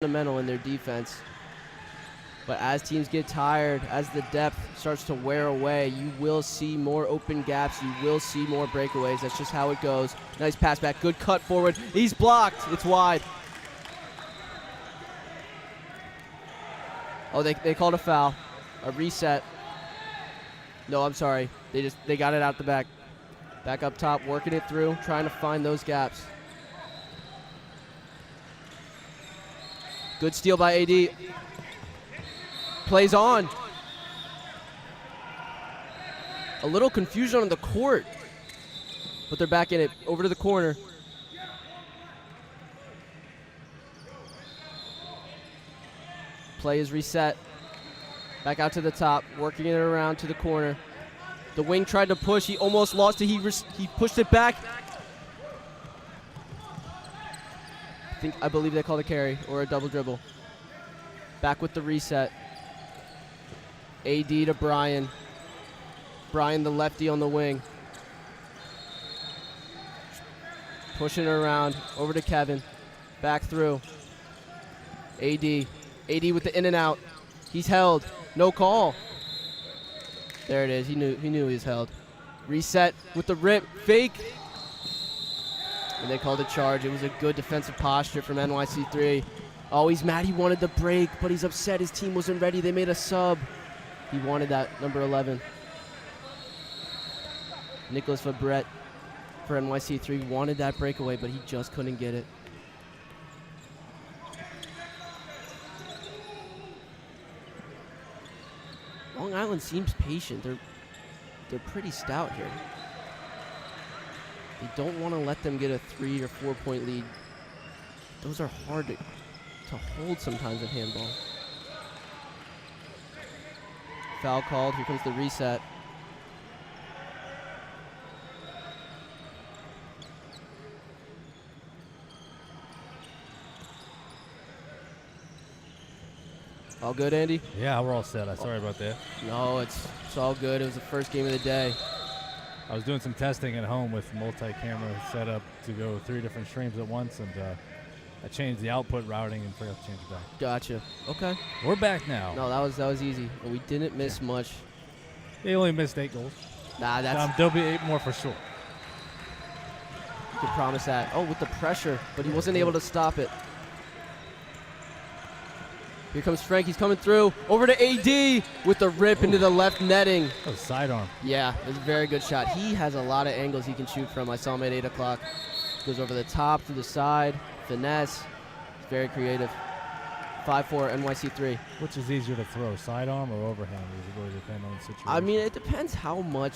fundamental in their defense. But as teams get tired, as the depth starts to wear away, you will see more open gaps. You will see more breakaways. That's just how it goes. Nice pass back. Good cut forward. He's blocked. It's wide. Oh, they called a foul. A reset. No, I'm sorry. They got it out the back. Back up top, working it through, trying to find those gaps. Good steal by AD. Plays on. A little confusion on the court, but they're back in it. Over to the corner. Play is reset. Back out to the top, working it around to the corner. The wing tried to push. He almost lost it. He pushed it back. I believe they called a carry or a double dribble. Back with the reset. AD to Brian. Brian, the lefty on the wing. Pushing it around. Over to Kevin. Back through. AD. AD with the in and out. He's held. No call. There it is. He knew he was held. Reset with the rip. Fake. And they called a charge. It was a good defensive posture from NYC3. Oh, he's mad. He wanted the break, but he's upset. His team wasn't ready. They made a sub. He wanted that, number 11. Nicholas Fabret for NYC3 wanted that breakaway, but he just couldn't get it. Long Island seems patient. They're pretty stout here. They don't want to let them get a 3 or 4 point lead. Those are hard to hold sometimes in handball. Foul called. Here comes the reset. All good, Andy? Yeah, we're all set. Sorry about that. No, it's all good. It was the first game of the day. I was doing some testing at home with multi-camera setup to go 3 different streams at once, and I changed the output routing and forgot to change it back. Gotcha. Okay. We're back now. No, that was easy. And we didn't miss much. They only missed 8 goals. Nah, that's... there'll be 8 more for sure. You can promise that. Oh, with the pressure, but he wasn't able to stop it. Here comes Frank. He's coming through. Over to AD with the rip into the left netting. That was sidearm. Yeah, it was a very good shot. He has a lot of angles he can shoot from. I saw him at 8 o'clock. Goes over the top, through the side, finesse. He's very creative. 5'4", NYC3. Which is easier to throw, sidearm or overhand? Does it really depend on the situation? I mean, it depends how much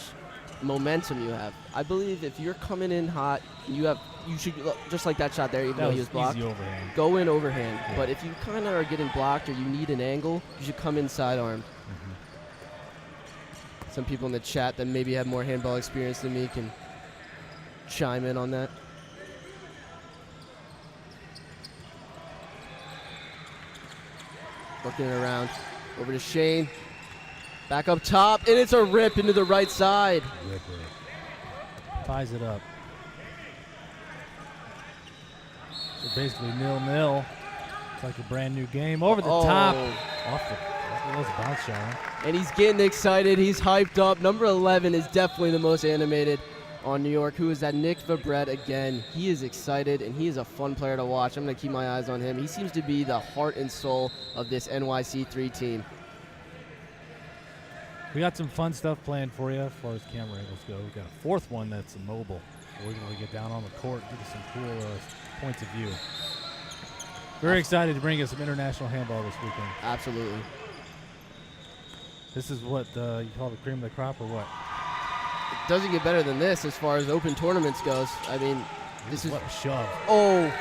momentum you have. I believe if you're coming in hot, you should, just like that shot there, even though he was blocked, easy overhand. Go in overhand. Yeah. But if you kind of are getting blocked or you need an angle, you should come in sidearm. Some people in the chat that maybe have more handball experience than me can chime in on that. Working it around. Over to Shane. Back up top, and it's a rip into the right side. Ripper. Ties it up. So basically 0-0. It's like a brand new game. Over the top. Off the bounce shot. And he's getting excited. He's hyped up. Number 11 is definitely the most animated on New York. Who is that? Nick Fabret again. He is excited, and he is a fun player to watch. I'm going to keep my eyes on him. He seems to be the heart and soul of this NYC3 team. We got some fun stuff planned for you as far as camera angles go. We got a 4th one that's mobile. We're going to get down on the court, give you some cool points of view. Very excited to bring you some international handball this weekend. Absolutely. This is what you call the cream of the crop, or what? It doesn't get better than this as far as open tournaments goes. I mean, this is... What a shove. Oh,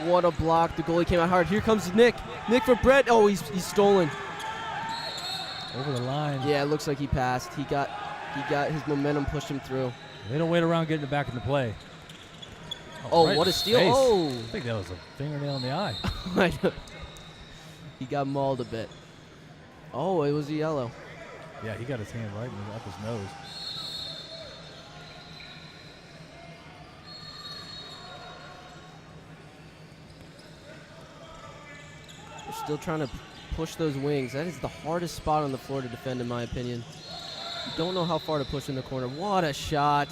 what a block. The goalie came out hard. Here comes Nick. Nick Fabret. Oh, he's stolen. Over the line. Yeah, it looks like he passed. He got his momentum pushed him through. They don't wait around getting it back into play. Oh, right what a steal. face. Oh. I think that was a fingernail in the eye. I know. He got mauled a bit. Oh, it was a yellow. Yeah, he got his hand right up his nose. still trying to push those wings. That is the hardest spot on the floor to defend, in my opinion. You don't know how far to push in the corner. What a shot.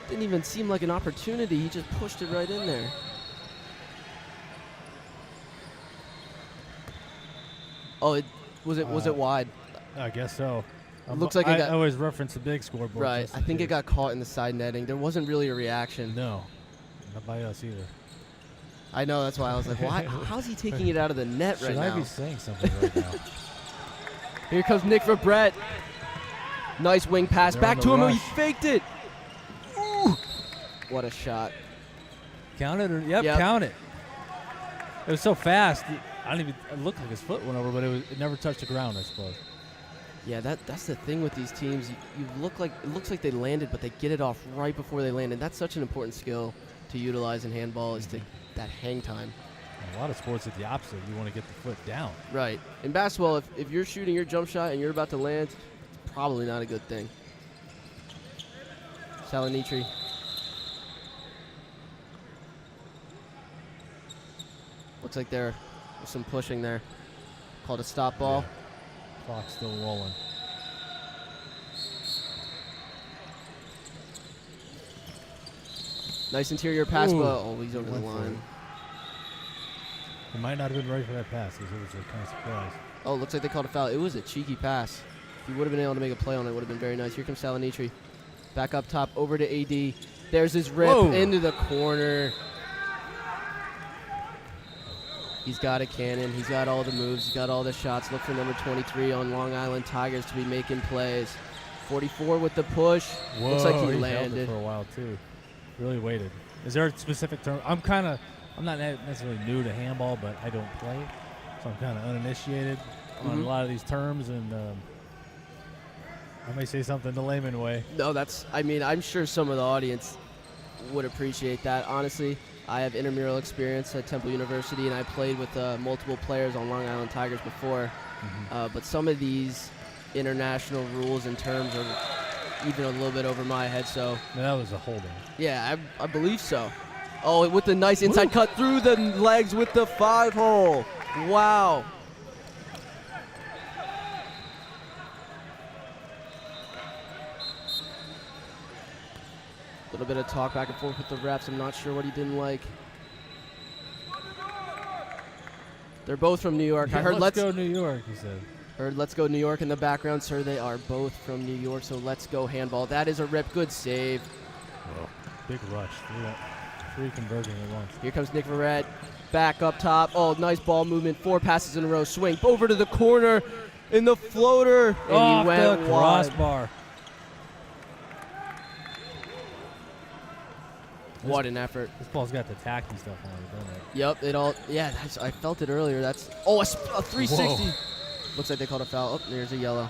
Didn't even seem like an opportunity. He just pushed it right in there. Oh, was it wide? I guess so. Looks like it got, I always reference the big scoreboard. right. I think it got caught in the side netting. There wasn't really a reaction. No, not by us either. I know, that's why I was like, why? How's he taking it out of the net right now? Should I be saying something right now? Here comes Nick for Brett. Nice wing pass back to him. He faked it. Ooh. What a shot. Count it? Yep, count it. It was so fast. It looked like his foot went over, but it never touched the ground, I suppose. Yeah, that's the thing with these teams. It looks like they landed, but they get it off right before they landed. That's such an important skill to utilize in handball is that hang time. A lot of sports are the opposite. You want to get the foot down. Right. In basketball, if you're shooting your jump shot and you're about to land, it's probably not a good thing. Salinitri. Looks like there's some pushing there. Called a stop ball. Yeah. Clock's still rolling. Nice interior pass, Ooh. but he's over the line. He might not have been ready for that pass because it was a kind of surprise. Oh, looks like they called a foul. It was a cheeky pass. If he would have been able to make a play on it, it would have been very nice. Here comes Salinitri. Back up top, over to AD. There's his rip into the corner. He's got a cannon. He's got all the moves. He's got all the shots. Look for number 23 on Long Island Tigers to be making plays. 44 with the push. Whoa, looks like he held it landed. for a while, too. Really waited. Is there a specific term? I'm not necessarily new to handball, but I don't play. So I'm kind of uninitiated on a lot of these terms, and I may say something the layman way. No, I'm sure some of the audience would appreciate that. Honestly, I have intramural experience at Temple University, and I played with multiple players on Long Island Tigers before. But some of these international rules and terms are even a little bit over my head. So that was a holding. Yeah, I believe so. Oh, with the nice inside cut through the legs with the 5-hole. Wow. A little bit of talk back and forth with the refs. I'm not sure what he didn't like. They're both from New York. I heard let's go New York, he said. Heard let's go New York in the background, sir. They are both from New York, so let's go handball. That is a rip. Good save. Oh, big rush. Three converting at once. Here comes Nick Verrett. Back up top. Oh, nice ball movement. 4 passes in a row. Swing over to the corner in the floater. And he went the wide. crossbar. What an effort. This ball's got the tacky stuff on it, doesn't it? Yep, it all. Yeah, I felt it earlier. That's a 360. Whoa. Looks like they called a foul. Oh, there's a yellow.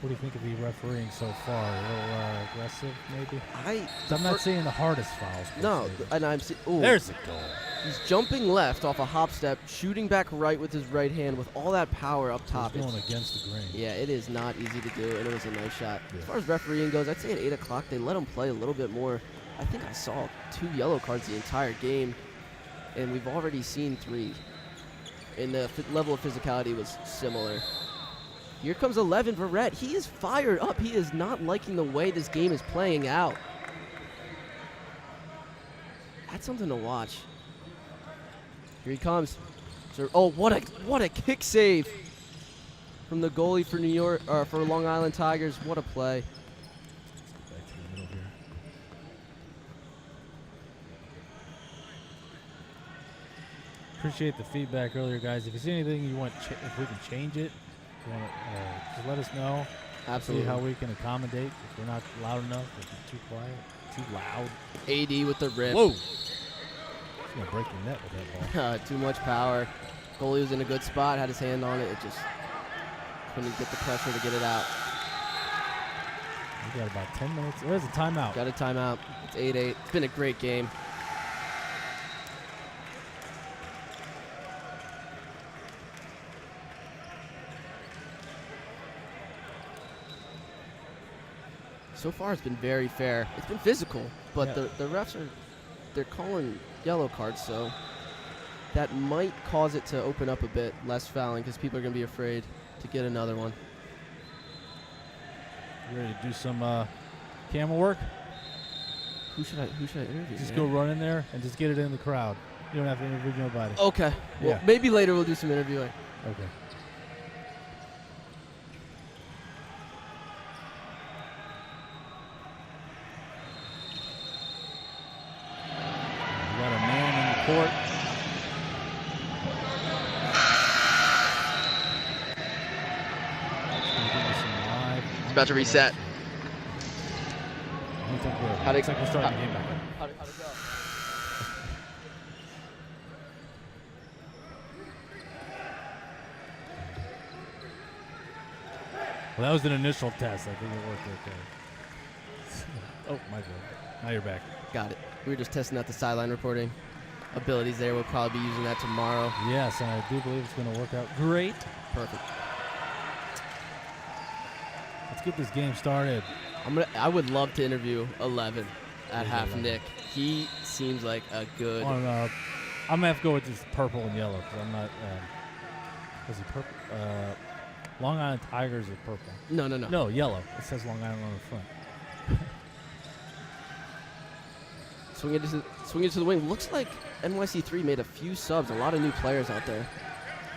What do you think of the refereeing so far? A little aggressive, maybe? I'm not seeing the hardest fouls. No, and I'm seeing. There's a goal. He's jumping left off a hop step, shooting back right with his right hand with all that power up top. It's going against the grain. Yeah, it is not easy to do, and it was a nice shot. Yeah. As far as refereeing goes, I'd say at 8 o'clock they let him play a little bit more. I think I saw 2 yellow cards the entire game, and we've already seen 3. And the level of physicality was similar. Here comes 11 Verrett. He is fired up. He is not liking the way this game is playing out. That's something to watch. Here he comes. Oh, what a kick save from the goalie for New York for Long Island Tigers. What a play. Back to the middle here. Appreciate the feedback earlier, guys. If you see anything you want, if we can change it, you want to just let us know. Absolutely. See how we can accommodate. If we're not loud enough, if it's too quiet, too loud. AD with the rip. Whoa. He's going to break the net with that ball. Too much power. Goalie was in a good spot, had his hand on it. It just couldn't get the pressure to get it out. We got about 10 minutes. There's a timeout. Got a timeout. It's 8-8. It's been a great game. So far, it's been very fair. It's been physical, but the refs are they're calling yellow cards, so that might cause it to open up a bit, less fouling, because people are going to be afraid to get another one. You ready to do some camera work? Who should I interview? Just man? go run in there and just get it in the crowd. You don't have to interview nobody. Okay. Well, Yeah. maybe later we'll do some interviewing. Okay. We got a man in the court. It's about to reset. How'd it, we're starting the game back up. How'd it go? Well, that was an initial test. I think it worked okay. Oh, my bad. Now you're back. Got it. We were just testing out the sideline reporting abilities there. We'll probably be using that tomorrow. Yes, and I do believe it's going to work out great. Perfect. Let's get this game started. I would love to interview 11 at Yeah, half 11. Nick. He seems like a good. I'm going to have to go with just purple and yellow because I'm not. Is he purple? Long Island Tigers are purple. No. No, yellow. It says Long Island on the front. Swing it to the wing. Looks like NYC3 made a few subs. A lot of new players out there.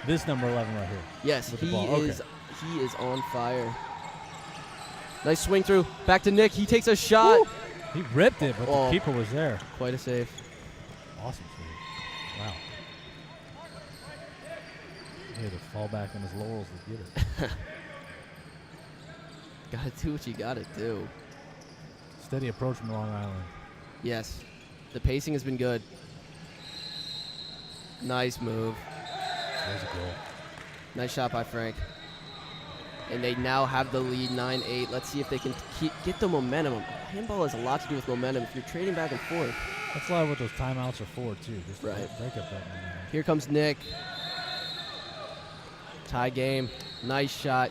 This number 11 right here. Yes, With the he ball. is. He is on fire. Nice swing through. Back to Nick. He takes a shot. Woo! He ripped it, but Oh. the keeper was there. Quite a save. Awesome save. Wow. He had to fall back on his laurels to get it. Gotta do what you gotta do. Steady approach from Long Island. Yes. The pacing has been good. Nice move. There's a goal. Nice shot by Frank. And they now have the lead 9-8. Let's see if they can get the momentum. Handball has a lot to do with momentum. If you're trading back and forth. That's a lot of what those timeouts are for, too. Just to Right. break up that momentum. Here comes Nick. Tie game. Nice shot.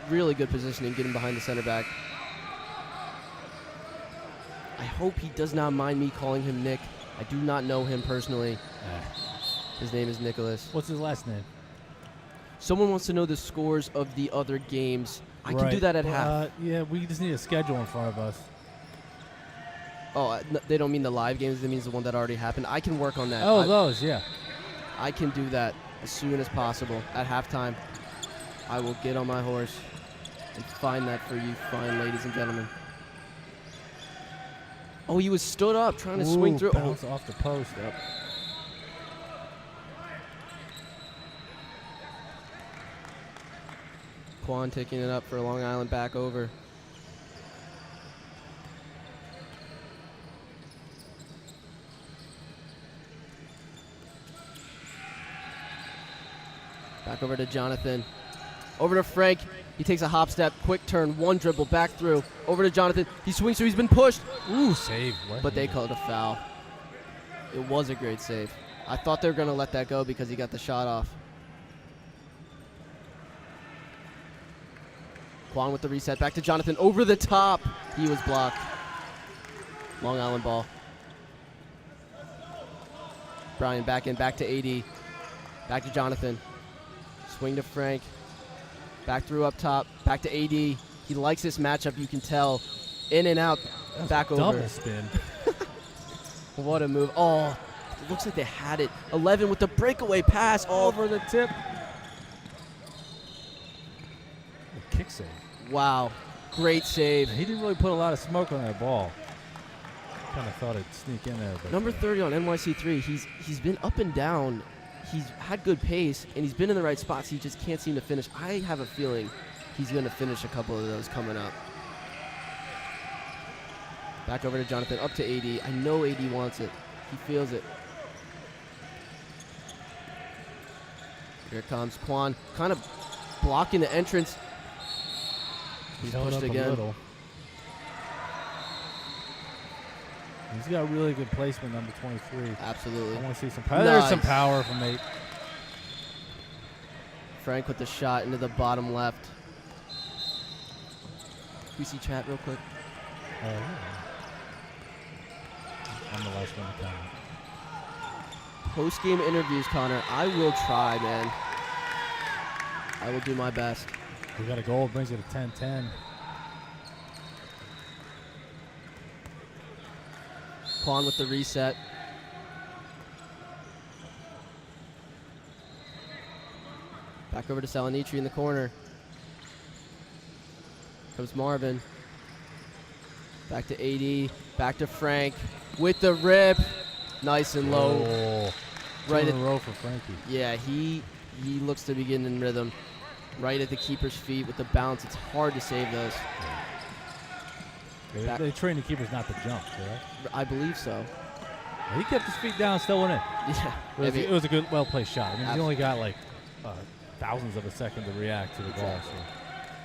Really good positioning getting behind the center back. I hope he does not mind me calling him Nick. I do not know him personally. His name is Nicholas. What's his last name? Someone wants to know the scores of the other games. I can do that at half. Yeah, we just need a schedule in front of us. Oh, they don't mean the live games. They mean the one that already happened. I can work on that. Oh, those, yeah. I can do that as soon as possible at halftime. I will get on my horse and find that for you fine ladies and gentlemen. Oh, he was stood up trying to swing through. Bounce off the post. Yep. Quan taking it up for Long Island back over. Back over to Jonathan. Over to Frank. He takes a hop step, quick turn, one dribble, back through. Over to Jonathan. He swings through. He's been pushed. Ooh, save. But they called a foul. It was a great save. I thought they were going to let that go because he got the shot off. Quan with the reset. Back to Jonathan. Over the top. He was blocked. Long Island ball. Brian back in. Back to AD. Back to Jonathan. Swing to Frank. Back through up top. Back to AD. He likes this matchup. You can tell. In and out. Back over. Double spin. What a move. Oh, it looks like they had it. 11 with the breakaway pass all over the tip. Kick save. Wow. Great save. He didn't really put a lot of smoke on that ball. Kind of thought it'd sneak in there. But Number 30 on NYC3. He's been up and down. He's had good pace, and he's been in the right spots. He just can't seem to finish. I have a feeling he's going to finish a couple of those coming up. Back over to Jonathan, up to AD. I know AD wants it. He feels it. Here comes Quan, kind of blocking the entrance. He's held pushed up again. a little. He's got really good placement, number 23. Absolutely. I want to see some power. There's some Nice. power from 8. Frank with the shot into the bottom left. Can we see chat real quick? nonetheless win the tournament. Post-game interviews, Connor. I will try, man. I will do my best. We got a goal, brings it to 10-10. Quan with the reset. Back over to Salinitri in the corner. Comes Marvin. Back to AD. Back to Frank with the rip. Nice and low. Oh, Right in a at, row for Frankie. yeah, he looks to be getting in rhythm. Right at the keeper's feet with the bounce. It's hard to save those. They train the keepers not to jump, correct? I believe so. He kept his feet down, still went in. Yeah. It was a good, well-placed shot. I mean, he Absolutely. only got like thousandths of a second to react to the ball. So.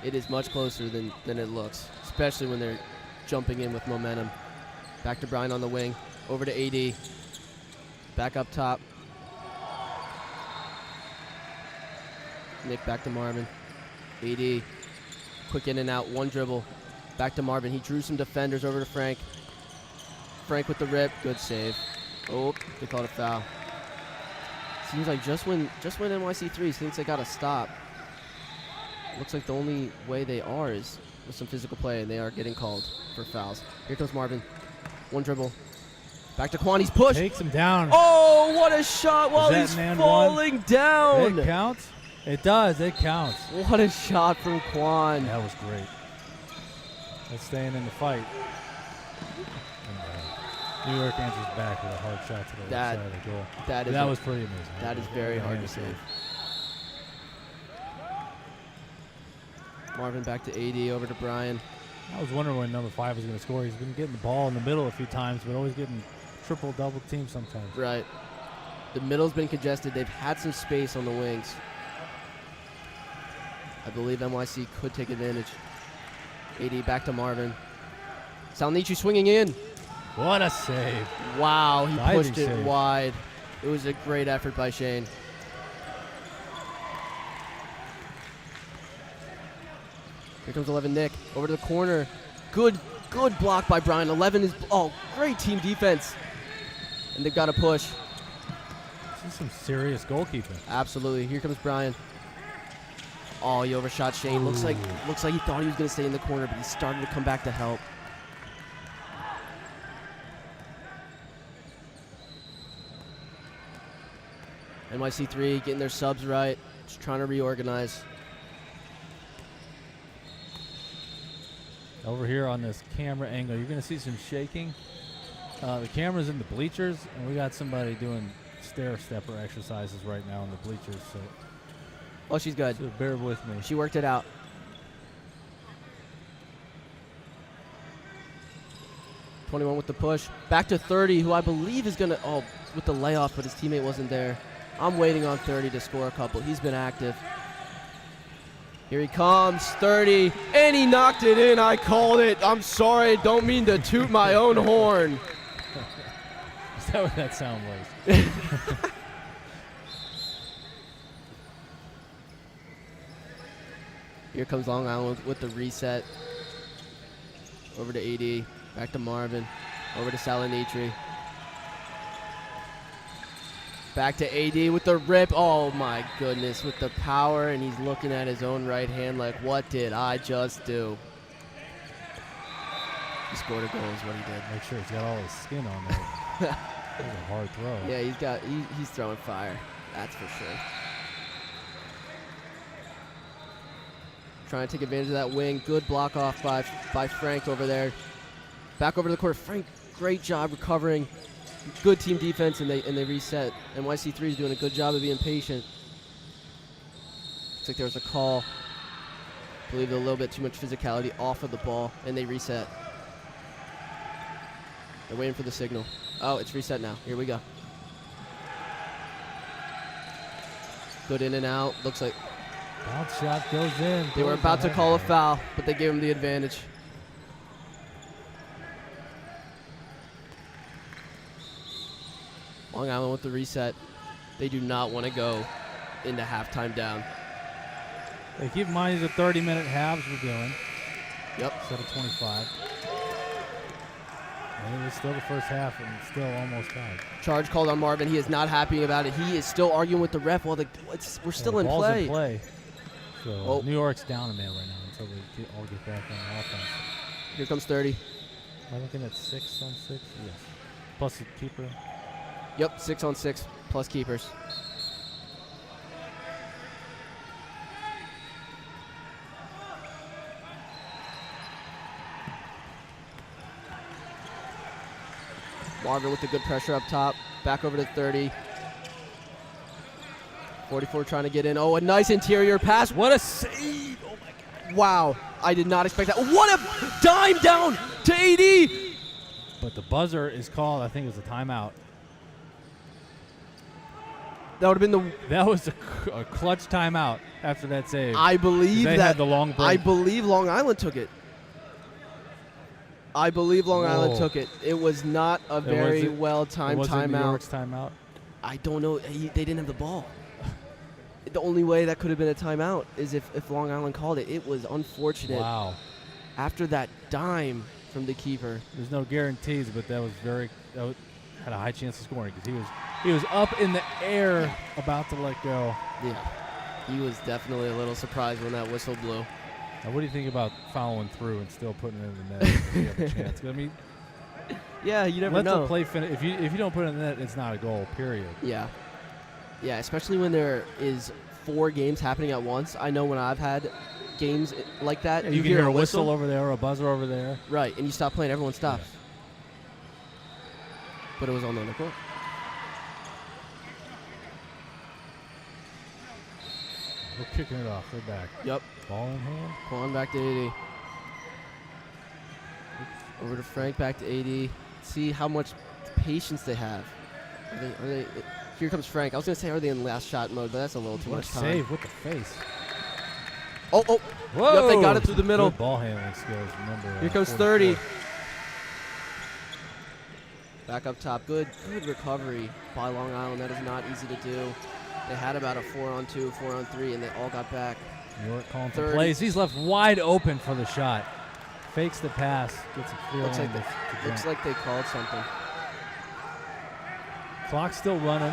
It is much closer than it looks, especially when they're jumping in with momentum. Back to Brian on the wing. Over to AD. Back up top. Nick back to Marvin. AD. Quick in and out. One dribble. Back to Marvin. He drew some defenders over to Frank. Frank with the rip. Good save. Oh, they called a foul. Seems like just when NYC3 thinks they got to stop, looks like the only way they are is with some physical play, and they are getting called for fouls. Here comes Marvin. One dribble. Back to Quan. He's pushed. Takes him down. Oh, what a shot while that he's an and falling down. It counts. It does. It counts. What a shot from Quan. That was great. That's staying in the fight. And, New York answers back with a hard shot to the left side of the goal. That was pretty amazing. That is very hard to save. Marvin back to AD, over to Brian. I was wondering when number 5 was going to score. He's been getting the ball in the middle a few times, but always getting triple, double team sometimes. Right. The middle's been congested. They've had some space on the wings. I believe NYC could take advantage. AD back to Marvin. Salnichi swinging in. What a save. Wow, he Diving pushed it save. wide. It was a great effort by Shane. Here comes 11 Nick. Over to the corner. Good block by Brian. 11 is, great team defense. And they've got to push. This is some serious goalkeeping. Absolutely. Here comes Brian. Oh, he overshot Shane. Looks like he thought he was going to stay in the corner, but he started to come back to help. NYC3 getting their subs right. Just trying to reorganize. Over here on this camera angle, you're going to see some shaking. The camera's in the bleachers, and we got somebody doing stair-stepper exercises right now in the bleachers. So, Oh, she's good. so bear with me. She worked it out. .21 with the push. Back to 30, who I believe is going to, with the layoff, but his teammate wasn't there. I'm waiting on 30 to score a couple. He's been active. Here he comes, 30, and he knocked it in. I called it. I'm sorry, don't mean to toot my own horn. Is that what that sound was? Here comes Long Island with the reset. Over to AD, back to Marvin, over to Salinitri. Back to AD with the rip. Oh my goodness, with the power, and he's looking at his own right hand like, what did I just do? He scored a goal is what he did. Make sure he's got all his skin on there. That was a hard throw. Yeah, he's throwing fire. That's for sure. Trying to take advantage of that wing. Good block off by Frank over there. Back over to the court. Frank, great job recovering. Good team defense, and they reset. NYC3 is doing a good job of being patient. Looks like there was a call. I believe a little bit too much physicality off of the ball, and they reset. They're waiting for the signal. Oh, it's reset now. Here we go. Good in and out. Looks like Bounce shot goes in. they were about to call a foul, but they gave him the advantage. Long Island with the reset. They do not want to go into halftime down. Hey, keep in mind these are 30-minute halves we're doing. Yep. Instead of 25. And it's still the first half and it's still almost tied. Charge called on Marvin. He is not happy about it. He is still arguing with the ref while we're still in ball's play. in play. So New York's down a man right now until they all get back on offense. Here comes 30. Am I looking at 6 on 6? Yes. Plus the keeper. Yep, 6 on 6 plus keepers. Marvin with the good pressure up top. Back over to 30. 44 trying to get in. Oh, a nice interior pass. What a save. Oh, my God. Wow. I did not expect that. What a dime down to AD. But the buzzer is called. I think it was a timeout. That would have been the... That was a clutch timeout after that save. I believe they that... had the long break. I believe Long Island took it. I believe Long Island took it. It was not a very well-timed timeout. New York's timeout? I don't know. They didn't have the ball. The only way that could have been a timeout is if Long Island called it. It was unfortunate. Wow. After that dime from the keeper. There's no guarantees, but that had a high chance of scoring because he was up in the air about to let go. Yeah. He was definitely a little surprised when that whistle blew. Now, what do you think about following through and still putting it in the net if you have a chance? I mean, yeah, you never let know. the play finish. If you don't put it in the net, it's not a goal. Period. Yeah, yeah. Especially when there is 4 games happening at once. I know when I've had games like that, Yeah, you can hear a whistle over there or a buzzer over there. Right, and you stop playing. Everyone stops. Yeah. But it was on the court. We're kicking it off. They're back. Yep. Ball in hand. Quan back to AD. Over to Frank, back to AD. See how much patience they have. Are they, here comes Frank. I was going to say, are they in last shot mode, but that's a little too much time. Save with the face. Oh. Whoa. Yep, they got it through the middle. Good ball handling skills. Remember, here comes 44. 30. Back up top. Good recovery by Long Island. That is not easy to do. They had about a 4-on-2, 4-on-3, and they all got back. New York calling for plays. He's left wide open for the shot. Fakes the pass. Gets a clear line. Looks like they called something. Clock's still running.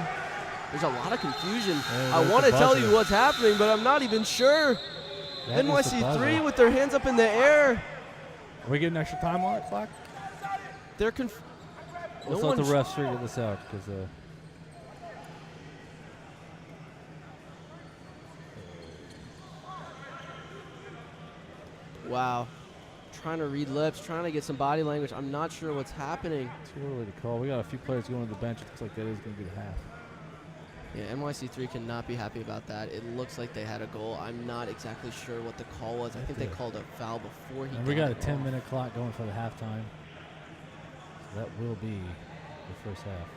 There's a lot of confusion. I want to tell you what's happening, but I'm not even sure. NYC3 with their hands up in the air. Are we getting extra time on the clock? They're Let's let the refs figure this out, because wow. Trying to read lips, trying to get some body language. I'm not sure what's happening. Too early to call. We got a few players going to the bench. It looks like that is going to be the half. Yeah, NYC3 cannot be happy about that. It looks like they had a goal. I'm not exactly sure what the call was. I think they called a foul before he. And we got a 10-minute clock going for the halftime. So that will be the first half.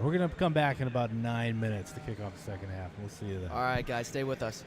We're going to come back in about 9 minutes to kick off the second half. We'll see you then. All right, guys, stay with us.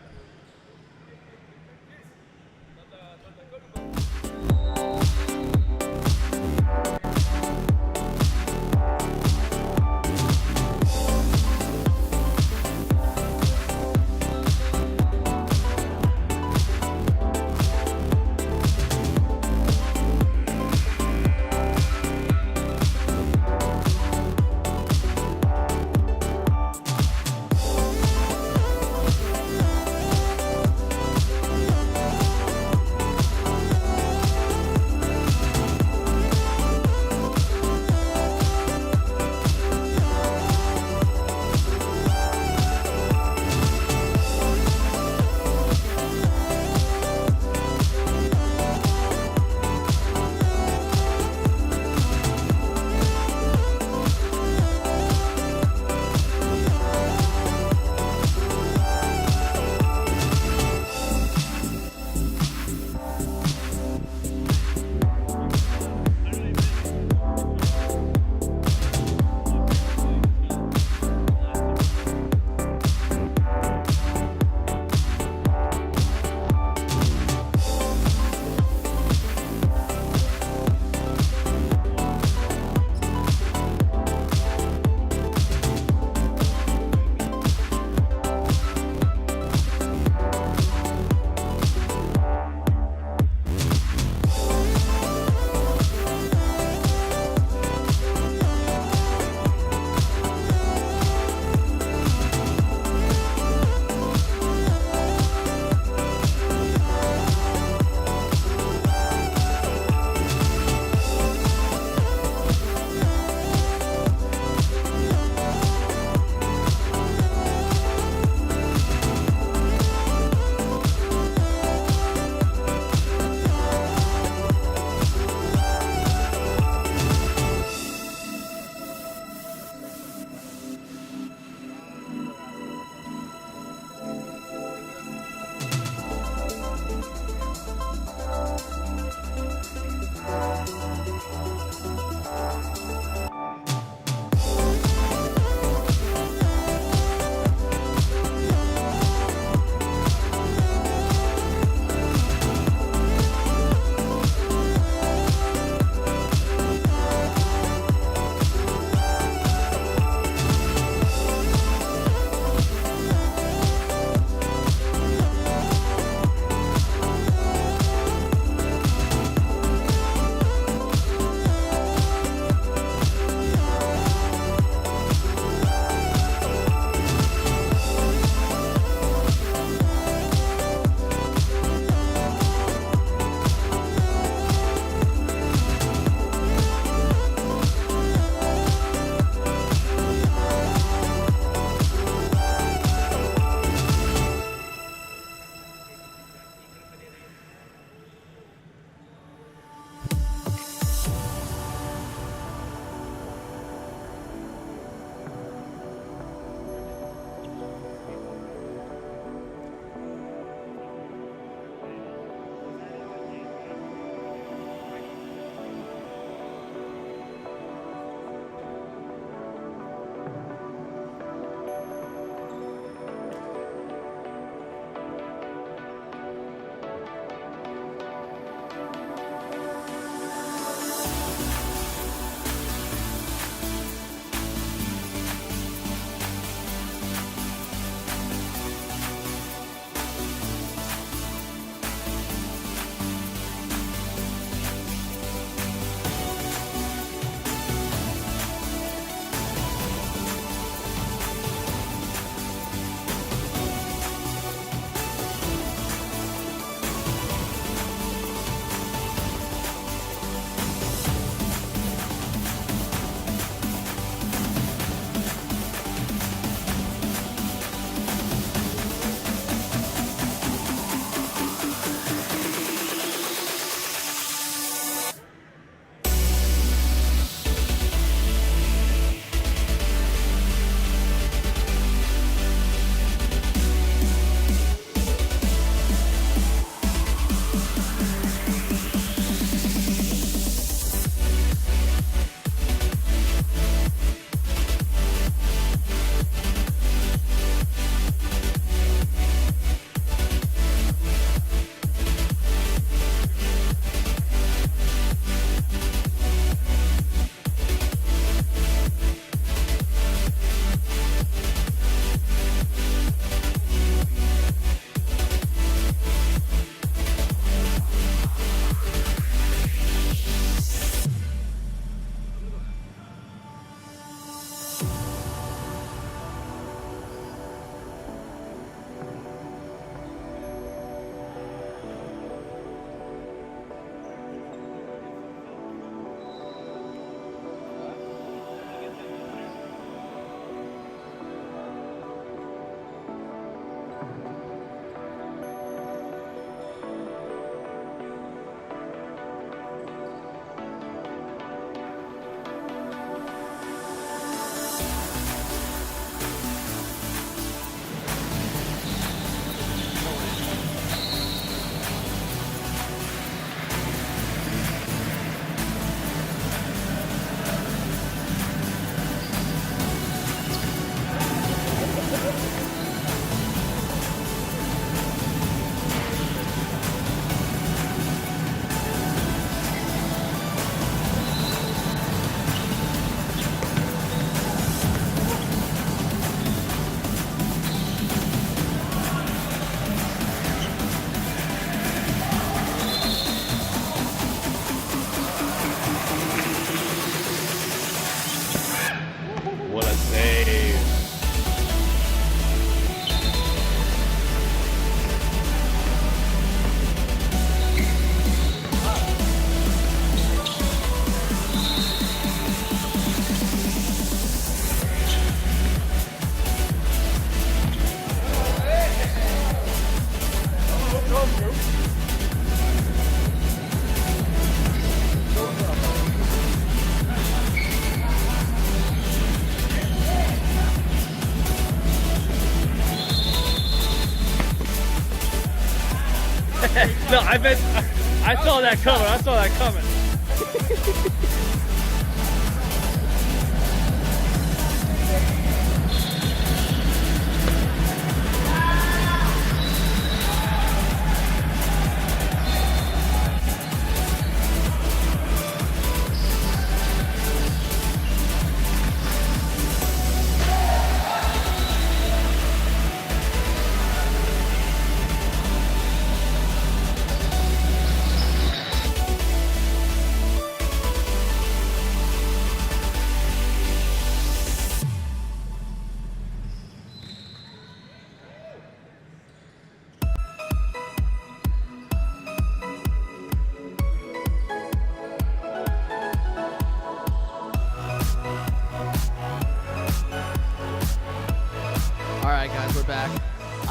I saw that coming.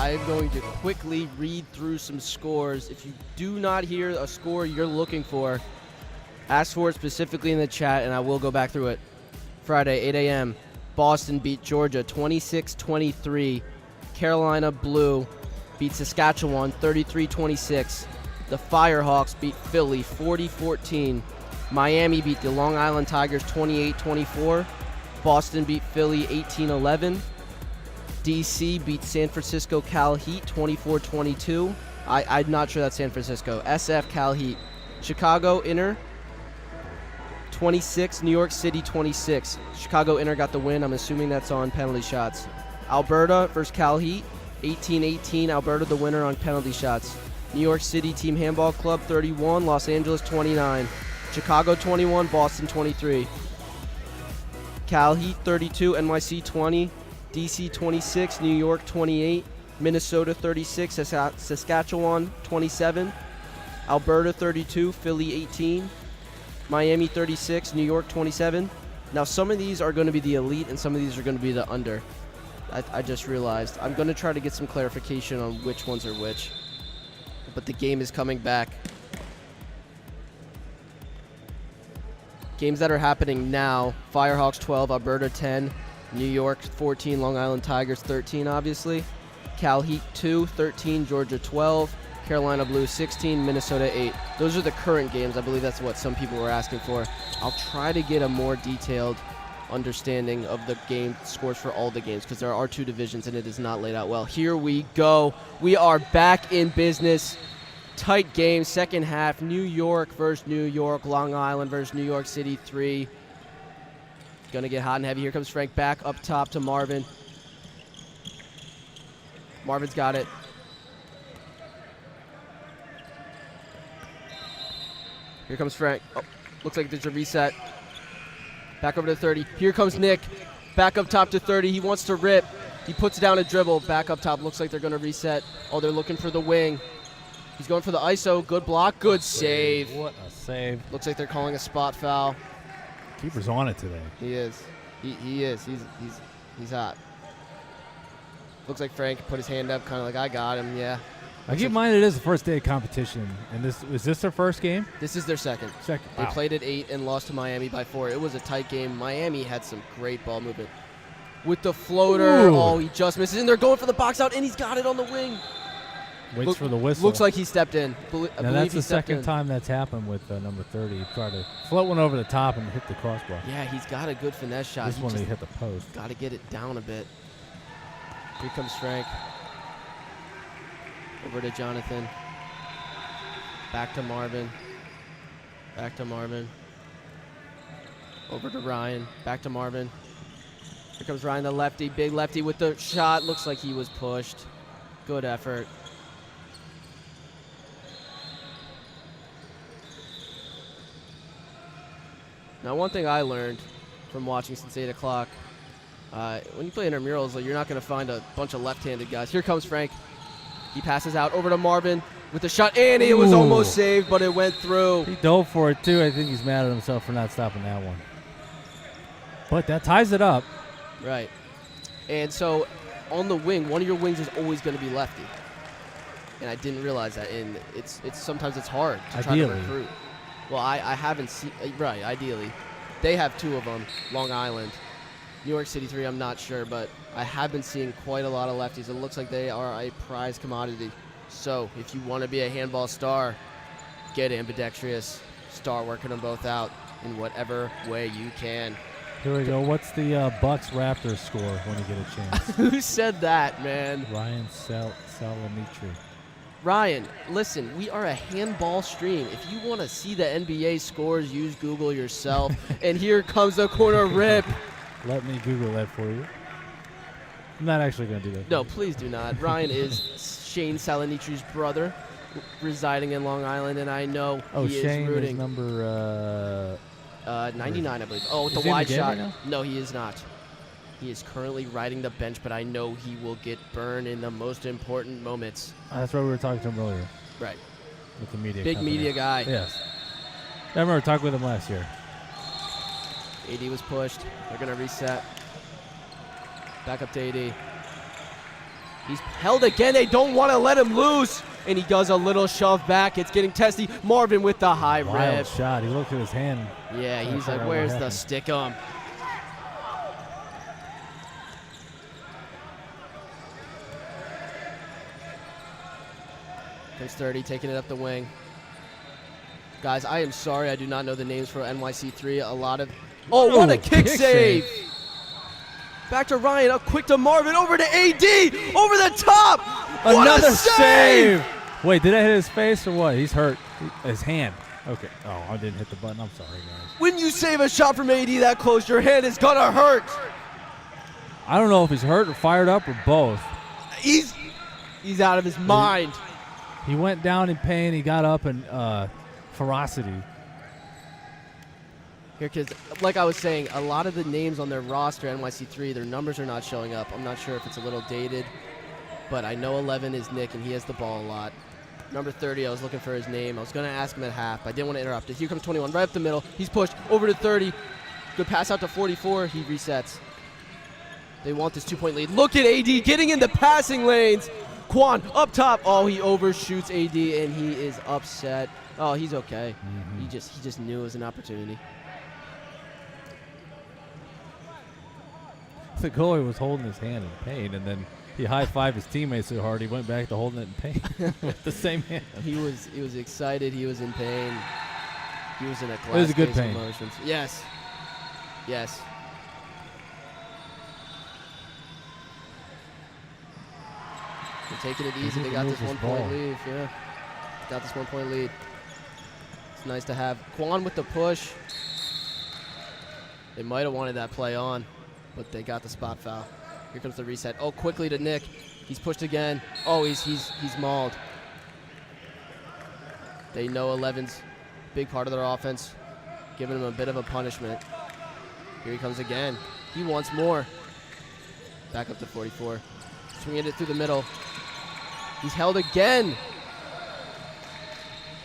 I'm going to quickly read through some scores. If you do not hear a score you're looking for, ask for it specifically in the chat, and I will go back through it. Friday, 8 a.m., Boston beat Georgia 26-23. Carolina Blue beat Saskatchewan 33-26. The Firehawks beat Philly 40-14. Miami beat the Long Island Tigers 28-24. Boston beat Philly 18-11. DC beat San Francisco Cal Heat 24-22. I'm not sure that's San Francisco. SF Cal Heat. Chicago Inter 26, New York City 26. Chicago Inter got the win. I'm assuming that's on penalty shots. Alberta versus Cal Heat 18-18. Alberta the winner on penalty shots. New York City Team Handball Club 31, Los Angeles 29. Chicago 21, Boston 23. Cal Heat 32, NYC 20. DC 26, New York 28, Minnesota 36, Saskatchewan 27, Alberta 32, Philly 18, Miami 36, New York 27. Now some of these are going to be the elite and some of these are going to be the under. I just realized. I'm going to try to get some clarification on which ones are which. But the game is coming back. Games that are happening now: Firehawks 12, Alberta 10, New York 14, Long Island Tigers 13, obviously. Cal Heat 2, 13, Georgia 12, Carolina Blue 16, Minnesota 8. Those are the current games. I believe that's what some people were asking for. I'll try to get a more detailed understanding of the game scores for all the games because there are two divisions and it is not laid out well. Here we go. We are back in business. Tight game, second half. New York versus New York. Long Island versus New York City 3. Going to get hot and heavy. Here comes Frank back up top to Marvin. Marvin's got it. Here comes Frank. Oh, looks like there's a reset. Back over to 30. Here comes Nick. Back up top to 30. He wants to rip. He puts down a dribble. Back up top. Looks like they're going to reset. Oh, they're looking for the wing. He's going for the ISO. Good block. Good save. What a save. Looks like they're calling a spot foul. Keeper's on it today. He is. He is. He's hot. Looks like Frank put his hand up, kind of like, I got him. Yeah. I keep in mind it is the first day of competition, and is this their first game? This is their second. They played at 8 and lost to Miami by 4. It was a tight game. Miami had some great ball movement. With the floater, oh, he just misses. And they're going for the box out, and he's got it on the wing. Waits for the whistle. Looks like he stepped in. Now that's the second time that's happened with number 30. He tried to float one over the top and hit the crossbar. Yeah, he's got a good finesse shot. This one he hit the post. Got to get it down a bit. Here comes Frank. Over to Jonathan. Back to Marvin. Back to Marvin. Over to Ryan. Back to Marvin. Here comes Ryan, the lefty. Big lefty with the shot. Looks like he was pushed. Good effort. Now, one thing I learned from watching since 8 o'clock, when you play intramurals, you're not going to find a bunch of left-handed guys. Here comes Frank. He passes out over to Marvin with the shot, and it was almost saved, but it went through. He dove for it, too. I think he's mad at himself for not stopping that one. But that ties it up. Right. And so on the wing, one of your wings is always going to be lefty. And I didn't realize that. And it's sometimes it's hard to try to recruit. Well, I haven't seen – right, ideally. They have 2 of them, Long Island. New York City 3, I'm not sure, but I have been seeing quite a lot of lefties. It looks like they are a prize commodity. So if you want to be a handball star, get ambidextrous. Start working them both out in whatever way you can. Here we go. What's the Bucks-Raptors score when you get a chance? Who said that, man? Ryan Salamitri. Ryan, listen, we are a handball stream. If you want to see the NBA scores, use Google yourself. And here comes the corner rip. Let me Google that for you. I'm not actually going to do that. No, please do not. Ryan is Shane Salinitri's brother, residing in Long Island, and I know he Shane is rooting. Is number 99, I believe. Oh, with is the he in wide the game shot. right now? No, he is not. He is currently riding the bench, but I know he will get burned in the most important moments. That's why we were talking to him earlier. Right. With the media. Big company. media guy. Yes. I remember talking with him last year. AD was pushed. They're going to reset. Back up to AD. He's held again. They don't want to let him loose. And he does a little shove back. It's getting testy. Marvin with the high Wild rip. shot. He looked at his hand. Yeah, he's like, what where's the happened. stick-'em? Comes 30, taking it up the wing. Guys, I am sorry I do not know the names for NYC3. A lot of... Oh, what a kick save! Back to Ryan, up quick to Marvin, over to AD! Over the top! What Another a save! Wait, did I hit his face or what? He's hurt. His hand. Okay. Oh, I didn't hit the button. I'm sorry, guys. When you save a shot from AD that close, your hand is gonna hurt. I don't know if he's hurt or fired up or both. He's out of his mind. He went down in pain. He got up in ferocity. Here, kids, like I was saying, a lot of the names on their roster, NYC3, their numbers are not showing up. I'm not sure if it's a little dated, but I know 11 is Nick, and he has the ball a lot. Number 30, I was looking for his name. I was going to ask him at half, but I didn't want to interrupt it. Here comes 21, right up the middle. He's pushed over to 30. Good pass out to 44. He resets. They want this 2-point lead. Look at AD getting in the passing lanes. Quan up top. Oh, he overshoots AD, and he is upset. Oh, he's okay. Mm-hmm. He just knew it was an opportunity. The goalie was holding his hand in pain, and then he high-fived his teammates so hard he went back to holding it in pain with the same hand. He was excited. He was in pain. He was in a class. It was a good case of pain. emotions. Yes. Yes. They're taking it easy. They got this 1-point lead. Yeah. Got this 1-point lead. It's nice to have Quan with the push. They might have wanted that play on, but they got the spot foul. Here comes the reset. Oh, quickly to Nick. He's pushed again. Oh, he's mauled. They know 11's a big part of their offense, giving him a bit of a punishment. Here he comes again. He wants more. Back up to 44. Swinging it through the middle. He's held again.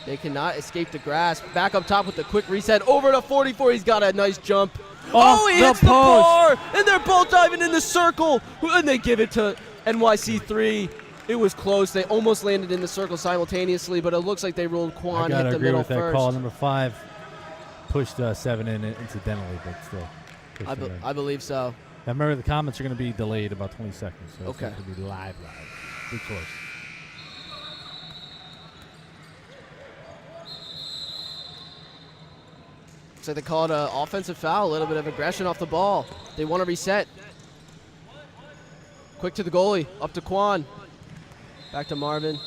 They cannot escape the grasp. Back up top with the quick reset. Over to 44. He's got a nice jump. Oh, he hits the bar. And they're both diving in the circle. And they give it to NYC3. It was close. They almost landed in the circle simultaneously, but it looks like they ruled Quan hit the middle with that first. call. Number 5 pushed 7 in incidentally, but still. I believe so. Now remember, the comments are going to be delayed about 20 seconds, so Okay. it's going to be live. Be close. Looks like they call it an offensive foul, a little bit of aggression off the ball. They want to reset. Quick to the goalie, up to Quan. Back to Marvin.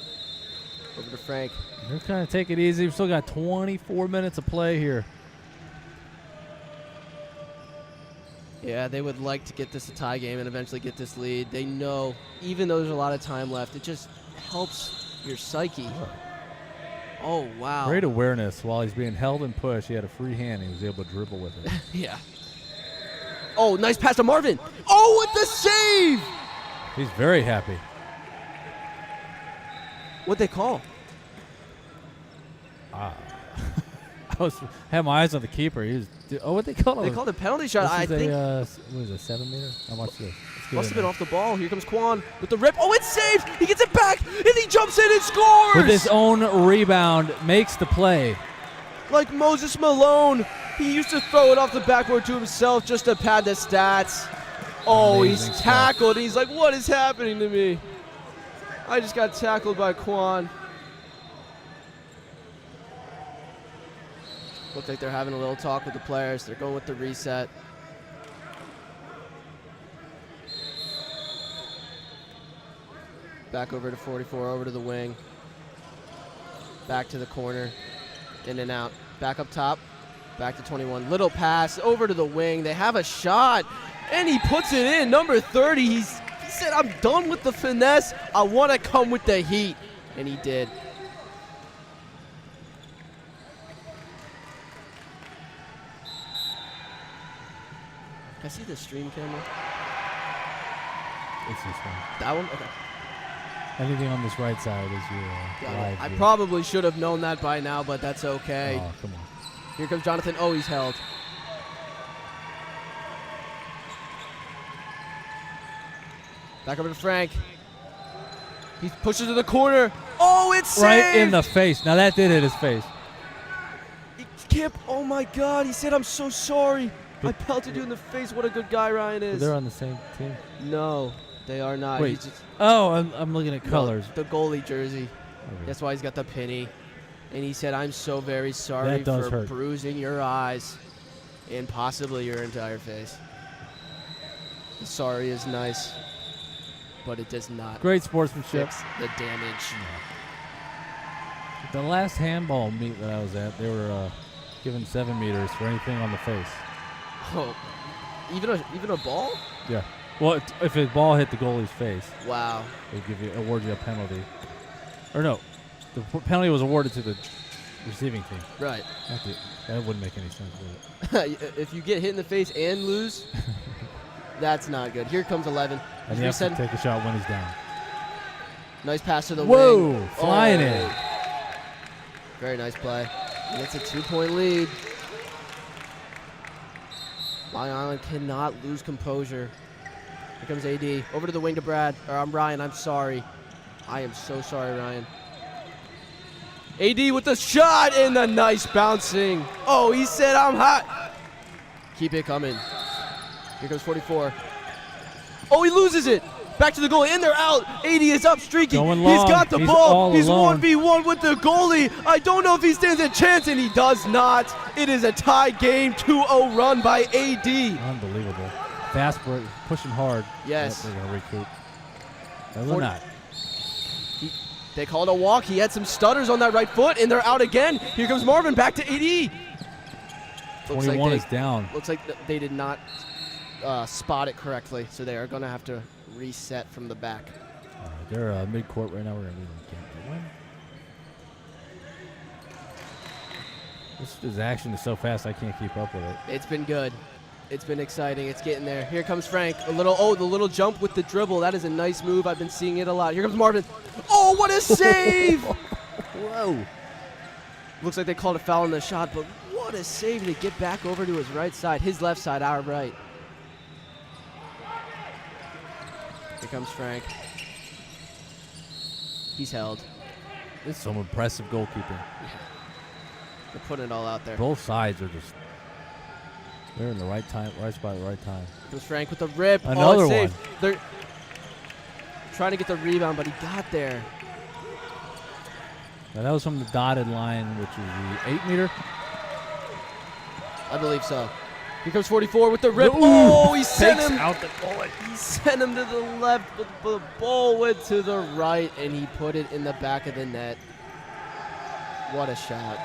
Over to Frank. They're trying to take it easy. We've still got 24 minutes of play here. Yeah, they would like to get this a tie game and eventually get this lead. They know, even though there's a lot of time left, it just helps your psyche. Oh, wow. Great awareness. While he's being held and pushed, he had a free hand. He was able to dribble with it. Yeah. Oh, nice pass to Marvin. Oh, what the save! He's very happy. What'd they call? I had my eyes on the keeper. What they call it? They called a penalty shot. I think. What is it, 7 meter? I watched this. Must have been off the ball. Here comes Quan with the rip. Oh, it's saved. He gets it back, and he jumps in and scores. With his own rebound, makes the play. Like Moses Malone. He used to throw it off the backboard to himself just to pad the stats. Oh, Amazing he's stuff. tackled. He's like, what is happening to me? I just got tackled by Quan. Looks like they're having a little talk with the players. They're going with the reset. Back over to 44, over to the wing. Back to the corner. In and out. Back up top. Back to 21. Little pass over to the wing. They have a shot, and he puts it in. Number 30, he said, I'm done with the finesse. I want to come with the heat. And he did. Can I see the stream camera? It's this one. That one? Okay. Anything on this right side is your live I view. probably should have known that by now, but that's okay. Oh, come on. Here comes Jonathan. Oh, he's held. Back over to Frank. He pushes to the corner. Oh, it's saved! Right in the face. Now that did hit his face. Kip, oh my God. He said, I'm so sorry. I pelted you in the face. What a good guy Ryan is. They're on the same team. No, they are not. Wait. He's just, Oh, I'm looking at colors. the goalie jersey. Okay. That's why he's got the penny. And he said, I'm so very sorry That does for hurt. bruising your eyes and possibly your entire face. Sorry is nice, but it does not Great sportsmanship. fix the damage. The last handball meet that I was at, they were giving 7 meters for anything on the face. Oh, even a ball? Yeah. Well, if a ball hit the goalie's face, Wow. they award you a penalty. Or no, the penalty was awarded to the receiving team. Right. That wouldn't make any sense, would it? If you get hit in the face and lose, that's not good. Here comes 11. And you have to take a shot when he's down. Nice pass to the Whoa, wing. flying in. Very nice play. And it's a 2-point lead. Long Island cannot lose composure. Here comes AD. Over to the wing to Brad. Or I'm Ryan. I'm sorry. I am so sorry, Ryan. AD with the shot and the nice bouncing. Oh, he said I'm hot. Keep it coming. Here comes 44. Oh, he loses it. Back to the goalie, and they're out. 80 is up, streaking. Going long. He's got the He's ball. all He's alone. 1v1 with the goalie. I don't know if he stands a chance, and he does not. It is a tie game, 2-0 run by AD. Unbelievable. Fast break, pushing hard. Yes. They're going to recoup. No, they're not. They called a walk. He had some stutters on that right foot, and they're out again. Here comes Marvin back to AD. 21 is down. Looks like they did not spot it correctly, so they are going to have to reset from the back. They're mid-court right now. We're going to leave them game to win. This action is so fast I can't keep up with it. It's been good. It's been exciting. It's getting there. Here comes Frank. The little jump with the dribble. That is a nice move. I've been seeing it a lot. Here comes Marvin. Oh, what a save! Whoa. Looks like they called a foul on the shot, but what a save to get back over to his right side. His left side, our right. Here comes Frank. He's held. This is some impressive goalkeeping. Yeah. They're putting it all out there. Both sides are just, they're in the right time, right spot at the right time. Here's Frank with the rip. Another it's one. safe. They're trying to get the rebound, but he got there. Now that was from the dotted line, which is the 8-meter. I believe so. Here comes 44 with the rip. Ooh, Oh, he sent takes him. out the bullet. He sent him to the left, but the ball went to the right, and he put it in the back of the net. What a shot.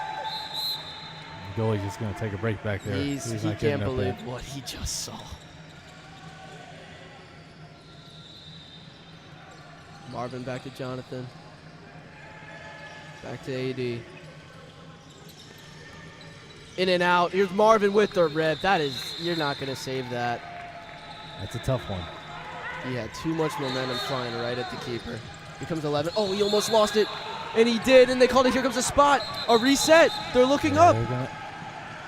The goalie's just going to take a break back there. He not getting can't up believe there. what he just saw. Marvin back to Jonathan. Back to AD. In and out. Here's Marvin with the rip. That is, you're not going to save that. That's a tough one. He had too much momentum flying right at the keeper. Here comes 11. Oh, he almost lost it. And he did, and they called it. Here comes a spot. A reset. They're looking up.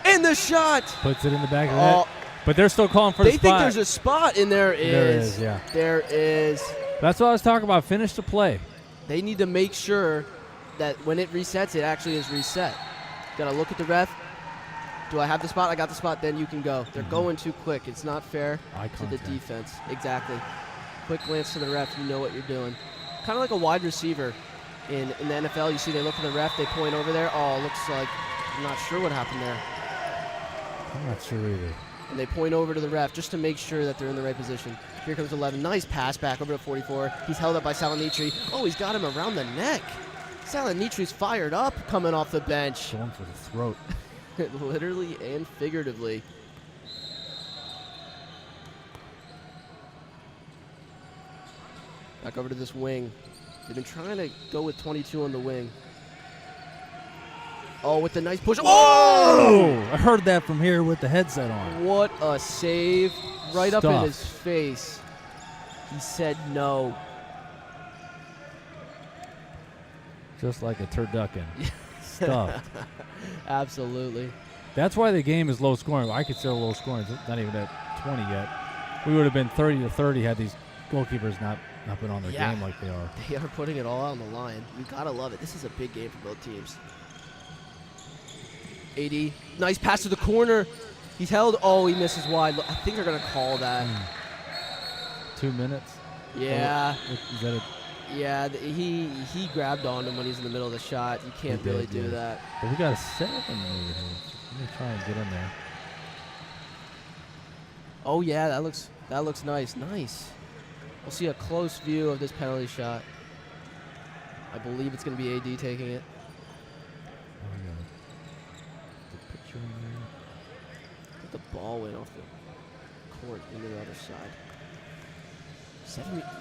And the shot. Puts it in the back of the net. But they're still calling for the They spot. think there's a spot, and there is. There is, yeah. There is. That's what I was talking about. Finish the play. They need to make sure that when it resets, it actually is reset. Got to look at the ref. Do I have the spot? I got the spot. Then you can go. They're going too quick. It's not fair Eye to the contact. defense. Exactly. Quick glance to the ref. You know what you're doing. Kind of like a wide receiver in the NFL. You see they look at the ref. They point over there. Oh, looks like I'm not sure what happened there. I'm not sure either. And they point over to the ref just to make sure that they're in the right position. Here comes 11. Nice pass back over to 44. He's held up by Salinitri. Oh, he's got him around the neck. Salinitri's fired up coming off the bench. Going for the throat. Literally and figuratively. Back over to this wing. They've been trying to go with 22 on the wing. Oh, with the nice push. Oh! I heard that from here with the headset on. What a save. Right up in Stuffed. his face. He said no. Just like a turducken. Stuffed. Absolutely. That's why the game is low scoring. I consider low scoring. It's not even at 20 yet. We would have been 30-30 had these goalkeepers not been on their game like they are. They are putting it all on the line. You gotta love it. This is a big game for both teams. AD, nice pass to the corner. He's held. Oh, he misses wide. I think they're gonna call that. 2 minutes. Yeah. Oh, is that Yeah. He grabbed on him when he's in the middle of the shot. You can't really do that. But we got a 7 over here. Let me try and get in there. Oh yeah, that looks nice. Nice. We'll see a close view of this penalty shot. I believe it's going to be AD taking it. The picture in there. I think the ball went off the court into the other side.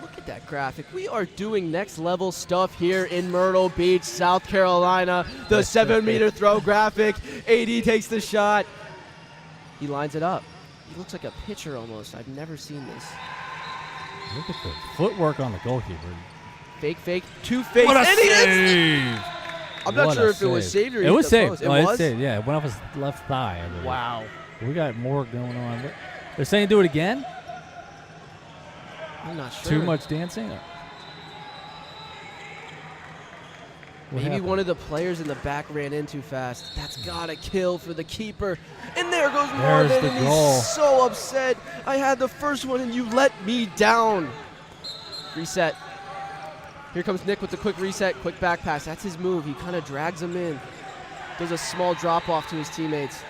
Look at that graphic. We are doing next level stuff here in Myrtle Beach, South Carolina. The 7-meter throw graphic. AD takes the shot. He lines it up. He looks like a pitcher almost. I've never seen this. Look at the footwork on the goalkeeper. Fake, 2 fakes. What a and he hits! save! I'm not sure if it was saved or it was saved. It was saved. Yeah, it went off his left thigh. I believe. Wow. We got more going on. They're saying do it again? I'm not sure. Too much dancing? Maybe one of the players in the back ran in too fast. That's got to kill for the keeper. And there goes Marvin, There's the and goal. he's so upset. I had the first one, and you let me down. Reset. Here comes Nick with the quick reset, quick back pass. That's his move. He kind of drags him in. Does a small drop-off to his teammates.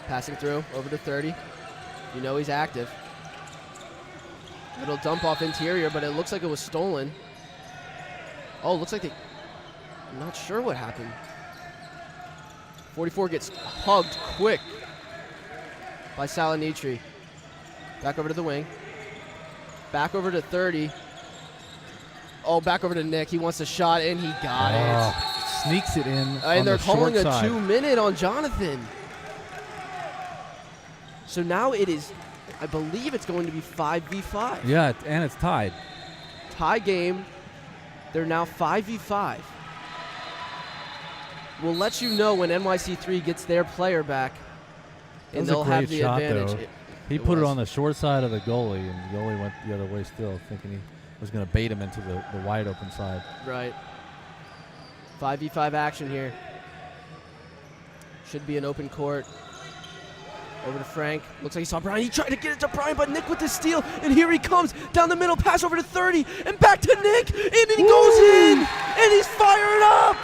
Passing through, over to 30. You know he's active. Little dump off interior, but it looks like it was stolen. Oh, looks like I'm not sure what happened. 44 gets hugged quick by Salinitri. Back over to the wing. Back over to 30. Oh, back over to Nick. He wants a shot, and he got it. Sneaks it in. And they're calling a 2-minute on Jonathan. So now it is, I believe it's going to be 5v5. Yeah, and it's tied. Tie game. They're now 5v5. We'll let you know when NYC3 gets their player back, and they'll have the advantage. He put it on the short side of the goalie, and the goalie went the other way still, thinking he was going to bait him into the wide open side. Right. 5v5 action here. Should be an open court. Over to Frank. Looks like he saw Brian. He tried to get it to Brian, but Nick with the steal. And here he comes down the middle. Pass over to 30. And back to Nick. And then he goes in. And he's fired up.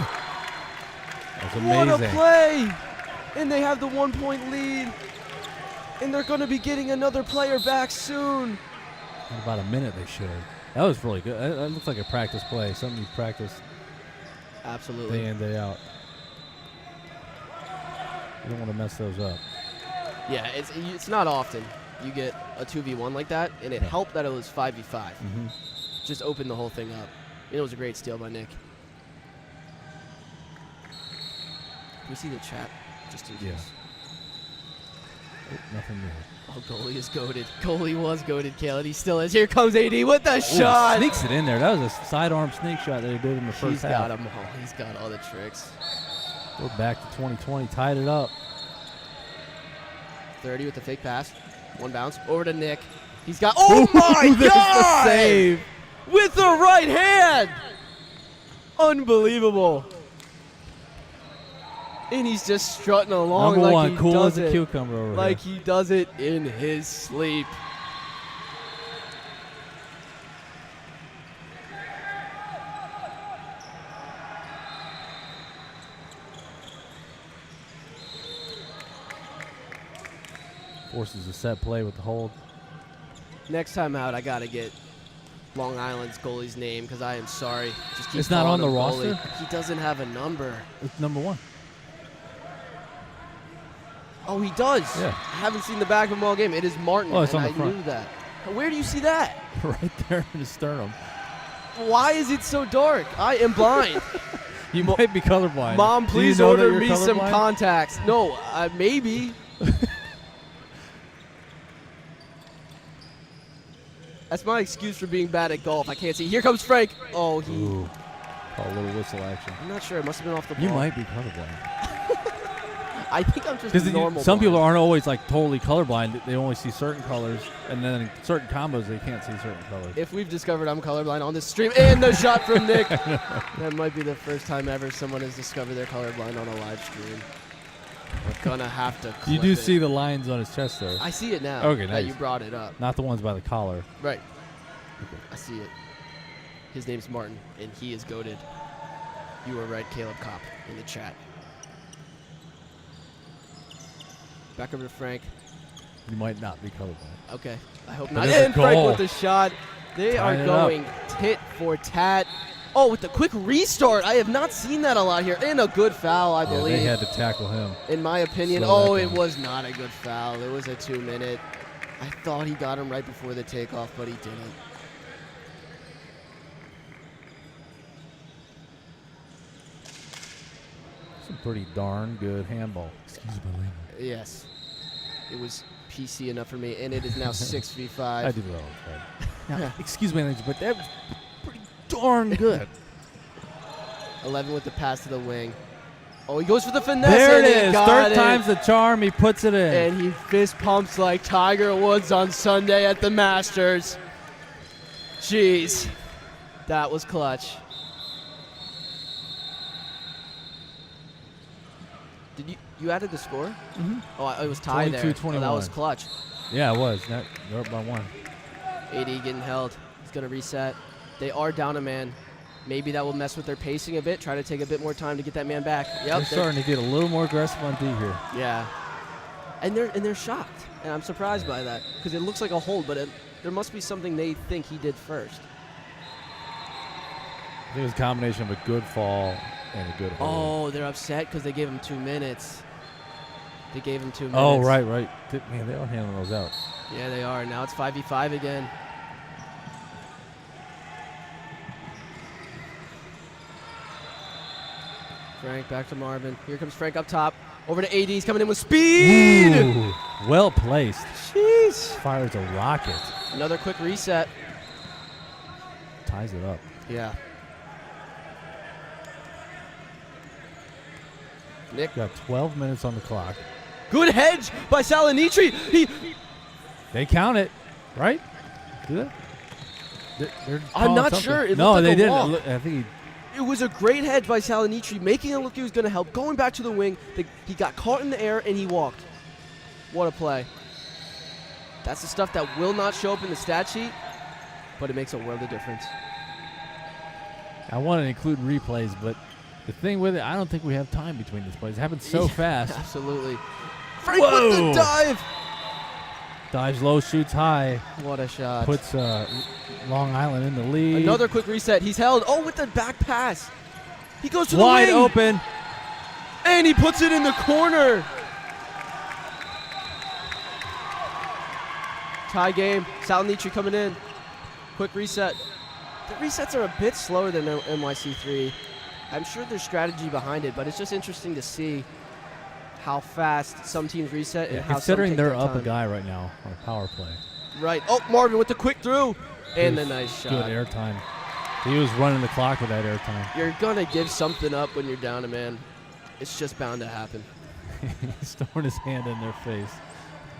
That's amazing. What a play. And they have the 1-point lead. And they're going to be getting another player back soon. In about a minute they should. That was really good. That looks like a practice play. Something you practice Absolutely. day in, day out. You don't want to mess those up. Yeah, it's not often you get a 2v1 like that, and it helped that it was 5v5. Mm-hmm. Just opened the whole thing up. It was a great steal by Nick. Can we see the chat? Just in case. Yeah. Oh, nothing new. Oh, goalie is goated. Goalie was goated, Kalen. He still is. Here comes AD with the shot. Sneaks it in there. That was a sidearm sneak shot that he did in the first half. He's got them all. He's got all the tricks. Go back to 2020. Tied it up. 30 with the fake pass. One bounce. Over to Nick. He's got... Oh, my There's God! the save. With the right hand. Unbelievable. And he's just strutting along Number like one, he cool does as a it. cucumber over Like here. he does it in his sleep. Forces a set play with the hold. Next time out, I got to get Long Island's goalie's name because I am sorry. Just keep It's not on calling the him goalie. roster? He doesn't have a number. It's number 1. Oh, he does. Yeah. I haven't seen the back of him all game. It is Martin, Oh, it's and on the I front. knew that. Where do you see that? Right there in the sternum. Why is it so dark? I am blind. You might be colorblind. Mom, Do you please know that order you're me some colorblind? contacts. No, maybe. That's my excuse for being bad at golf. I can't see. Here comes Frank. Oh, he. Ooh. Call a little whistle action. I'm not sure. It must have been off the ball. You might be colorblind. I think I'm just Because normal. some people blind. aren't always like totally colorblind. They only see certain colors, and then in certain combos they can't see certain colors. If we've discovered I'm colorblind on this stream, and the shot from Nick. That might be the first time ever someone has discovered they're colorblind on a live stream. We're gonna have to. You clip do it. see the lines on his chest, though. I see it now. Okay, that nice. you brought it up. Not the ones by the collar. Right. I see it. His name's Martin, and he is goated. You were right, Caleb Kopp, in the chat. Back over to Frank. You might not be colorblind. Okay, I hope But not. there's a And Frank goal. with the shot. They Tying are it up. going tit for tat. Oh, with the quick restart. I have not seen that a lot here. And a good foul, I Yeah, believe. they had to tackle him. In my opinion. Slow Oh, that it down. was not a good foul. It was a 2-minute. I thought he got him right before the takeoff, but he didn't. Some pretty darn good handball. Excuse my language. Yes. It was PC enough for me, and it is now 6v5. I do that all the time. Now, excuse my language, but that was pretty darn good. 11 with the pass to the wing. Oh, he goes for the finesse. There it and he is. got Third it. time's the charm. He puts it in. And he fist pumps like Tiger Woods on Sunday at the Masters. Jeez. That was clutch. Did you added the score? Mhm. Oh, it was tied there. 22-21. Oh, that was clutch. Yeah, it was. They're up by 1. AD getting held. He's going to reset. They are down a man. Maybe that will mess with their pacing a bit. Try to take a bit more time to get that man back. Yep. They're starting to get a little more aggressive on D here. Yeah. And they're shocked. And I'm surprised by that because it looks like a hold, but there must be something they think he did first. I think it was a combination of a good fall and a good hold. Oh, they're upset because they gave him 2 minutes. They gave him 2 minutes. Oh, right. Man, they are handling those out. Yeah, they are. Now it's 5v5 again. Frank back to Marvin. Here comes Frank up top. Over to AD. He's coming in with speed. Ooh, well placed. Jeez. Fires a rocket. Another quick reset. Ties it up. Yeah. Nick. Got 12 minutes on the clock. Good hedge by Salinitri. They count it, right? Do they? They're I'm calling not something. sure. It No, looked like they a didn't. walk. I think It was a great hedge by Salinitri, making it look he was going to help. Going back to the wing, he got caught in the air and he walked. What a play. That's the stuff that will not show up in the stat sheet, but it makes a world of difference. I want to include replays, but the thing with it, I don't think we have time between these plays. It happens so fast. Absolutely. Frank with the dive. Dives low, shoots high, What a shot. puts Long Island in the lead. Another quick reset. He's held. Oh, with the back pass. He goes to the wide wing. open. And he puts it in the corner. Tie game. Salinitri coming in. Quick reset. The resets are a bit slower than NYC3. I'm sure there's strategy behind it, but it's just interesting to see how fast some teams reset and how considering some take they're their up a time. guy right now on a power play. Right. Oh, Marvin with the quick through. And the Good- nice shot. Good airtime. He was running the clock with that airtime. You're going to give something up when you're down a man. It's just bound to happen. He's throwing his hand in their face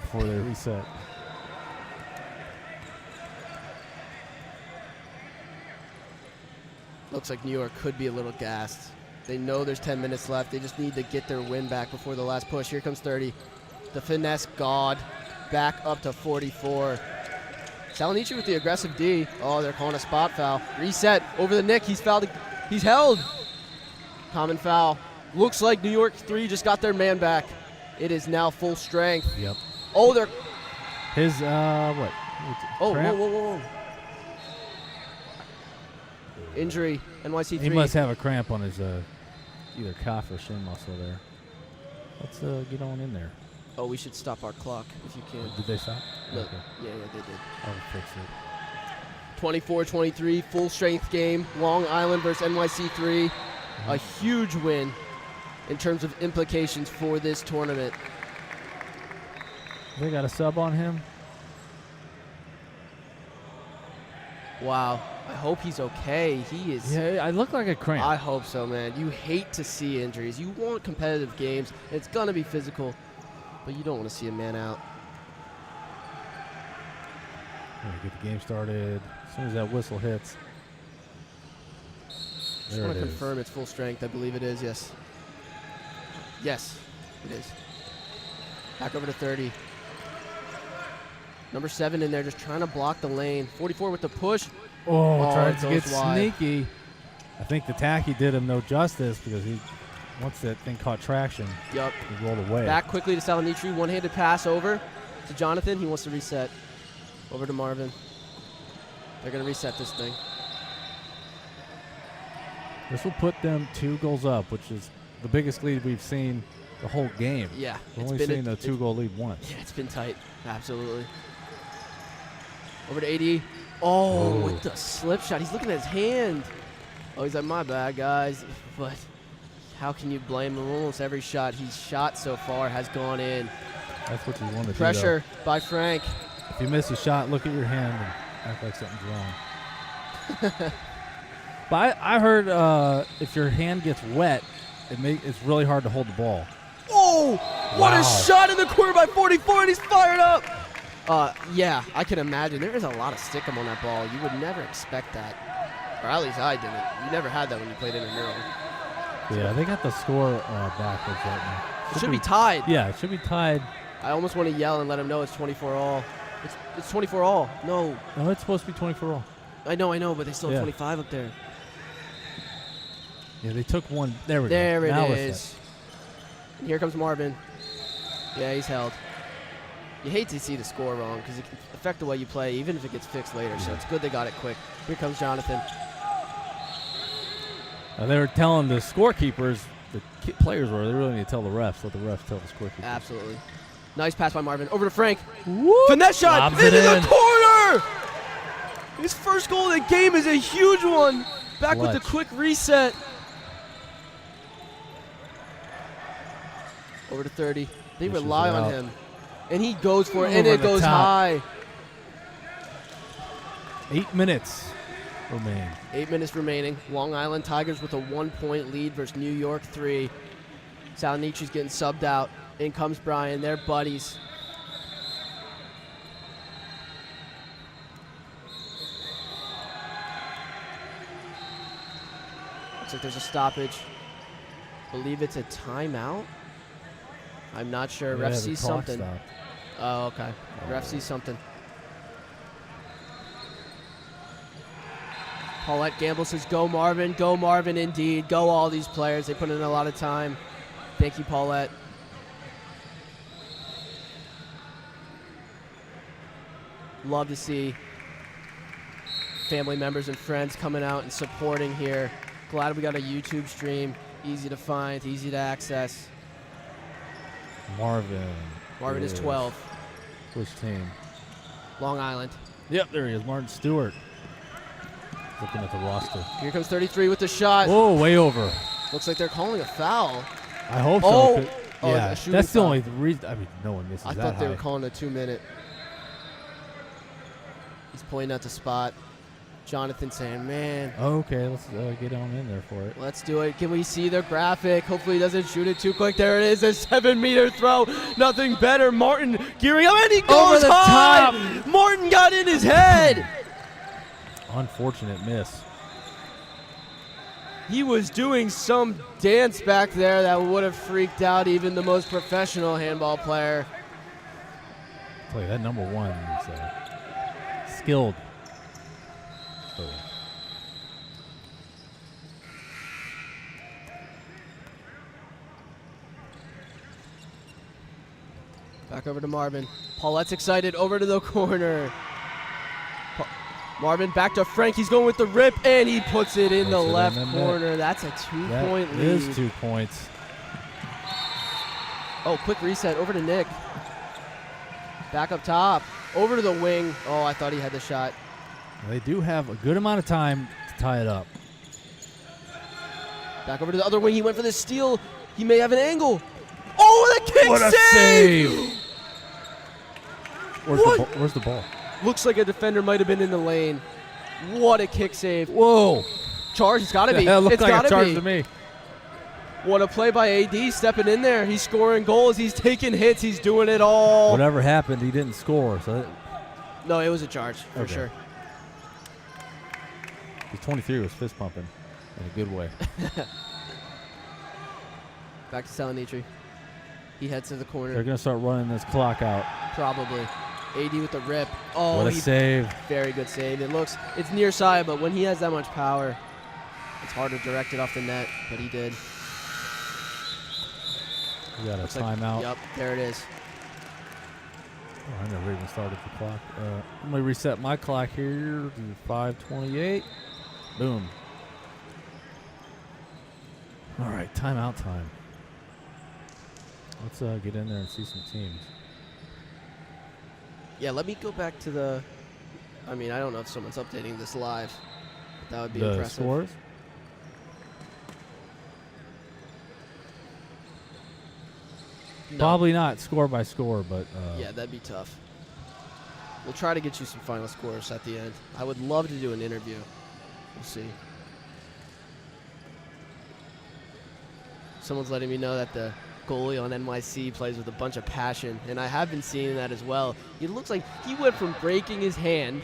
before they reset. Looks like New York could be a little gassed. They know there's 10 minutes left. They just need to get their win back before the last push. Here comes 30. The finesse god back up to 44. Salinitri with the aggressive D. Oh, they're calling a spot foul. Reset over the Nick. He's fouled. He's held. Common foul. Looks like New York 3 just got their man back. It is now full strength. Yep. Oh, they're His, what? Oh, Cramp? whoa. Injury, NYC 3. He must have a cramp on his either calf or shin muscle there. Let's get on in there. Oh, we should stop our clock if you can. Did they stop? No. Okay. Yeah, they did. I'll fix it. 24-23, full strength game. Long Island versus NYC 3. A huge win in terms of implications for this tournament. They got a sub on him. Wow. I hope he's okay. He is. Yeah, I look like a cramp. I hope so, man. You hate to see injuries. You want competitive games. It's going to be physical, but you don't want to see a man out. Get the game started as soon as that whistle hits. Just want to confirm it's full strength. I believe it is, yes. Yes, it is. Back over to 30. Number 7 in there just trying to block the lane. 44 with the push. Oh, trying to goes get wide. sneaky. I think the tacky did him no justice because once that thing caught traction, Yup. he rolled away. Back quickly to Salanitri. One-handed pass over to Jonathan. He wants to reset. Over to Marvin. They're going to reset this thing. This will put them 2 goals up, which is the biggest lead we've seen the whole game. Yeah. We've only seen a 2-goal lead once. Yeah, it's been tight. Absolutely. Over to AD. Oh, with the slip shot. He's looking at his hand. Oh, he's like, my bad, guys. But how can you blame him? Almost every shot he's shot so far has gone in. That's what you want to do. Pressure by Frank. If you miss a shot, look at your hand and act like something's wrong. But I heard if your hand gets wet, it's really hard to hold the ball. Oh, what Wow. a shot in the corner by 44, and he's fired up. Yeah, I can imagine. There is a lot of stickum on that ball. You would never expect that. Or at least I didn't. You never had that when you played intramural. Yeah, they got the score backwards right now. It should be tied. Yeah, it should be tied. I almost want to yell and let him know it's 24 all. It's 24 all. No. No, it's supposed to be 24 all. I know, but they still have Yeah. 25 up there. Yeah, they took one. There we go. There it Now it's is. And here comes Marvin. Yeah, he's held. You hate to see the score wrong because it can affect the way you play, even if it gets fixed later. So it's good they got it quick. Here comes Jonathan. They were telling the scorekeepers, the players were, they really need to tell the refs. Let the refs tell the scorekeepers. Absolutely. Nice pass by Marvin. Over to Frank. Whoop. Finesse shot Lobs into it the in. corner. His first goal of the game is a huge one. Back with the Clutch. quick reset. Over to 30. They Dishes rely it on out. him. And he goes for it, and Over it the goes top. high. 8 minutes remain. 8 minutes remaining. Long Island Tigers with a 1-point lead versus New York 3. Salonichi's getting subbed out. In comes Brian. They're buddies. Looks like there's a stoppage. Believe it's a timeout. I'm not sure. Yeah, Ref the sees clock something. stopped. Oh, okay. Ref sees something. Paulette Gamble says, go Marvin indeed. Go all these players. They put in a lot of time. Thank you, Paulette. Love to see family members and friends coming out and supporting here. Glad we got a YouTube stream. Easy to find, easy to access. Marvin is 12. Which team? Long Island. Yep, there he is. Martin Stewart. Looking at the roster. Here comes 33 with the shot. Oh, way over. Looks like they're calling a foul. I hope so. Oh. 'cause- Oh, yeah, a shooting that's the foul. only reason. I mean, no one misses I that thought they high. were calling a 2-minute. He's pointing out the spot. Jonathan saying, man, Okay, let's get on in there for it. let's do it. Can we see the graphic? Hopefully he doesn't shoot it too quick. There it is, a 7-meter throw. Nothing better. Martin gearing up, and he goes Over the high. top. Martin got in his head. Unfortunate miss. He was doing some dance back there that would have freaked out even the most professional handball player. I'll tell you, that number one is skilled. So, Back over to Marvin. Paulette's excited. Over to the corner. Marvin back to Frank. He's going with the rip, and he puts it in the left corner. That's a 2-point lead. It is 2 points. Oh, quick reset. Over to Nick. Back up top. Over to the wing. Oh, I thought he had the shot. They do have a good amount of time to tie it up. Back over to the other wing. He went for the steal. He may have an angle. Oh, the kick What a save! Where's the ball? Looks like a defender might have been in the lane. What a kick save. Whoa. Charge. It's got to be. It looked It's like got a charge to to me. What a play by AD, stepping in there. He's scoring goals. He's taking hits. He's doing it all. Whatever happened, he didn't score. So no, it was a charge for sure. He's 23 was fist pumping in a good way. Back to Salinitri. He heads to the corner. They're going to start running this clock out. Probably. AD with the rip. Oh, what a save. Very good save. It's near side, but when he has that much power, it's hard to direct it off the net, but he did. We got a timeout. Yep, there it is. Oh, I never even started the clock. I'm going to reset my clock here to 5:28. Boom. All right, timeout time. Let's get in there and see some teams. Yeah, let me go back to the... I mean, I don't know if someone's updating this live. But that would be the impressive. Scores? No. Probably not score by score, but... yeah, that'd be tough. We'll try to get you some final scores at the end. I would love to do an interview. We'll see. Someone's letting me know that the goalie on NYC plays with a bunch of passion, and I have been seeing that as well. It looks like he went from breaking his hand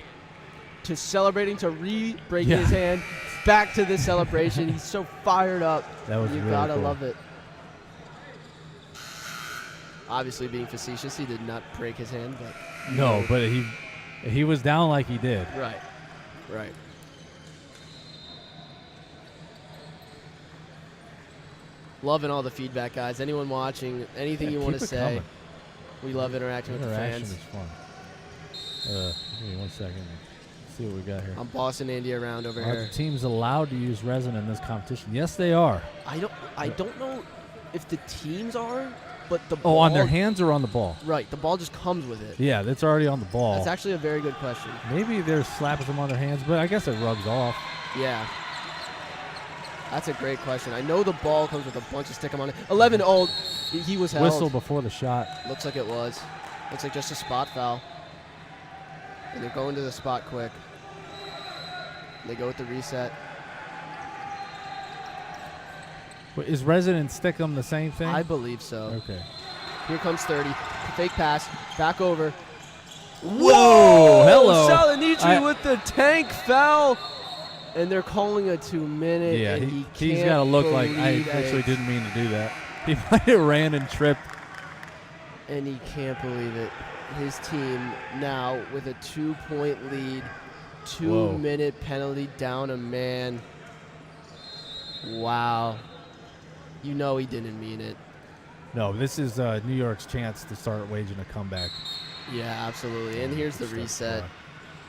to celebrating to re-breaking his hand, back to this celebration. He's so fired up. That was You really gotta cool. love it. Obviously, being facetious, he did not break his hand, but no, but he was down like he did. right. Loving all the feedback, guys. Anyone watching, anything you want to say, coming. we love interacting with the Interaction fans. is fun. Give me 1 second. Let's see what we got here. I'm bossing Andy around over Are here. the teams allowed to use resin in this competition? Yes, they are. I don't know if the teams are, but the ball. Oh, on their hands or on the ball? Right, the ball just comes with it. Yeah, that's already on the ball. That's actually a very good question. Maybe they're slapping them on their hands, but I guess it rubs off. Yeah. That's a great question. I know the ball comes with a bunch of stick-em on it. 11 old. He was held. Whistle before the shot. Looks like it was. Looks like just a spot foul. And they're going to the spot quick. They go with the reset. Wait, is resin and stick 'em the same thing? I believe so. Okay. Here comes 30. Fake pass. Back over. Whoa! Hello. Salinitri with the tank foul. And they're calling a 2-minute. Yeah, and he's got to look like I actually didn't mean to do that. He might have ran and tripped. And he can't believe it. His team now with a 2-point lead. 2-minute penalty down a man. Wow. You know he didn't mean it. No, this is New York's chance to start waging a comeback. Yeah, absolutely. And here's the reset.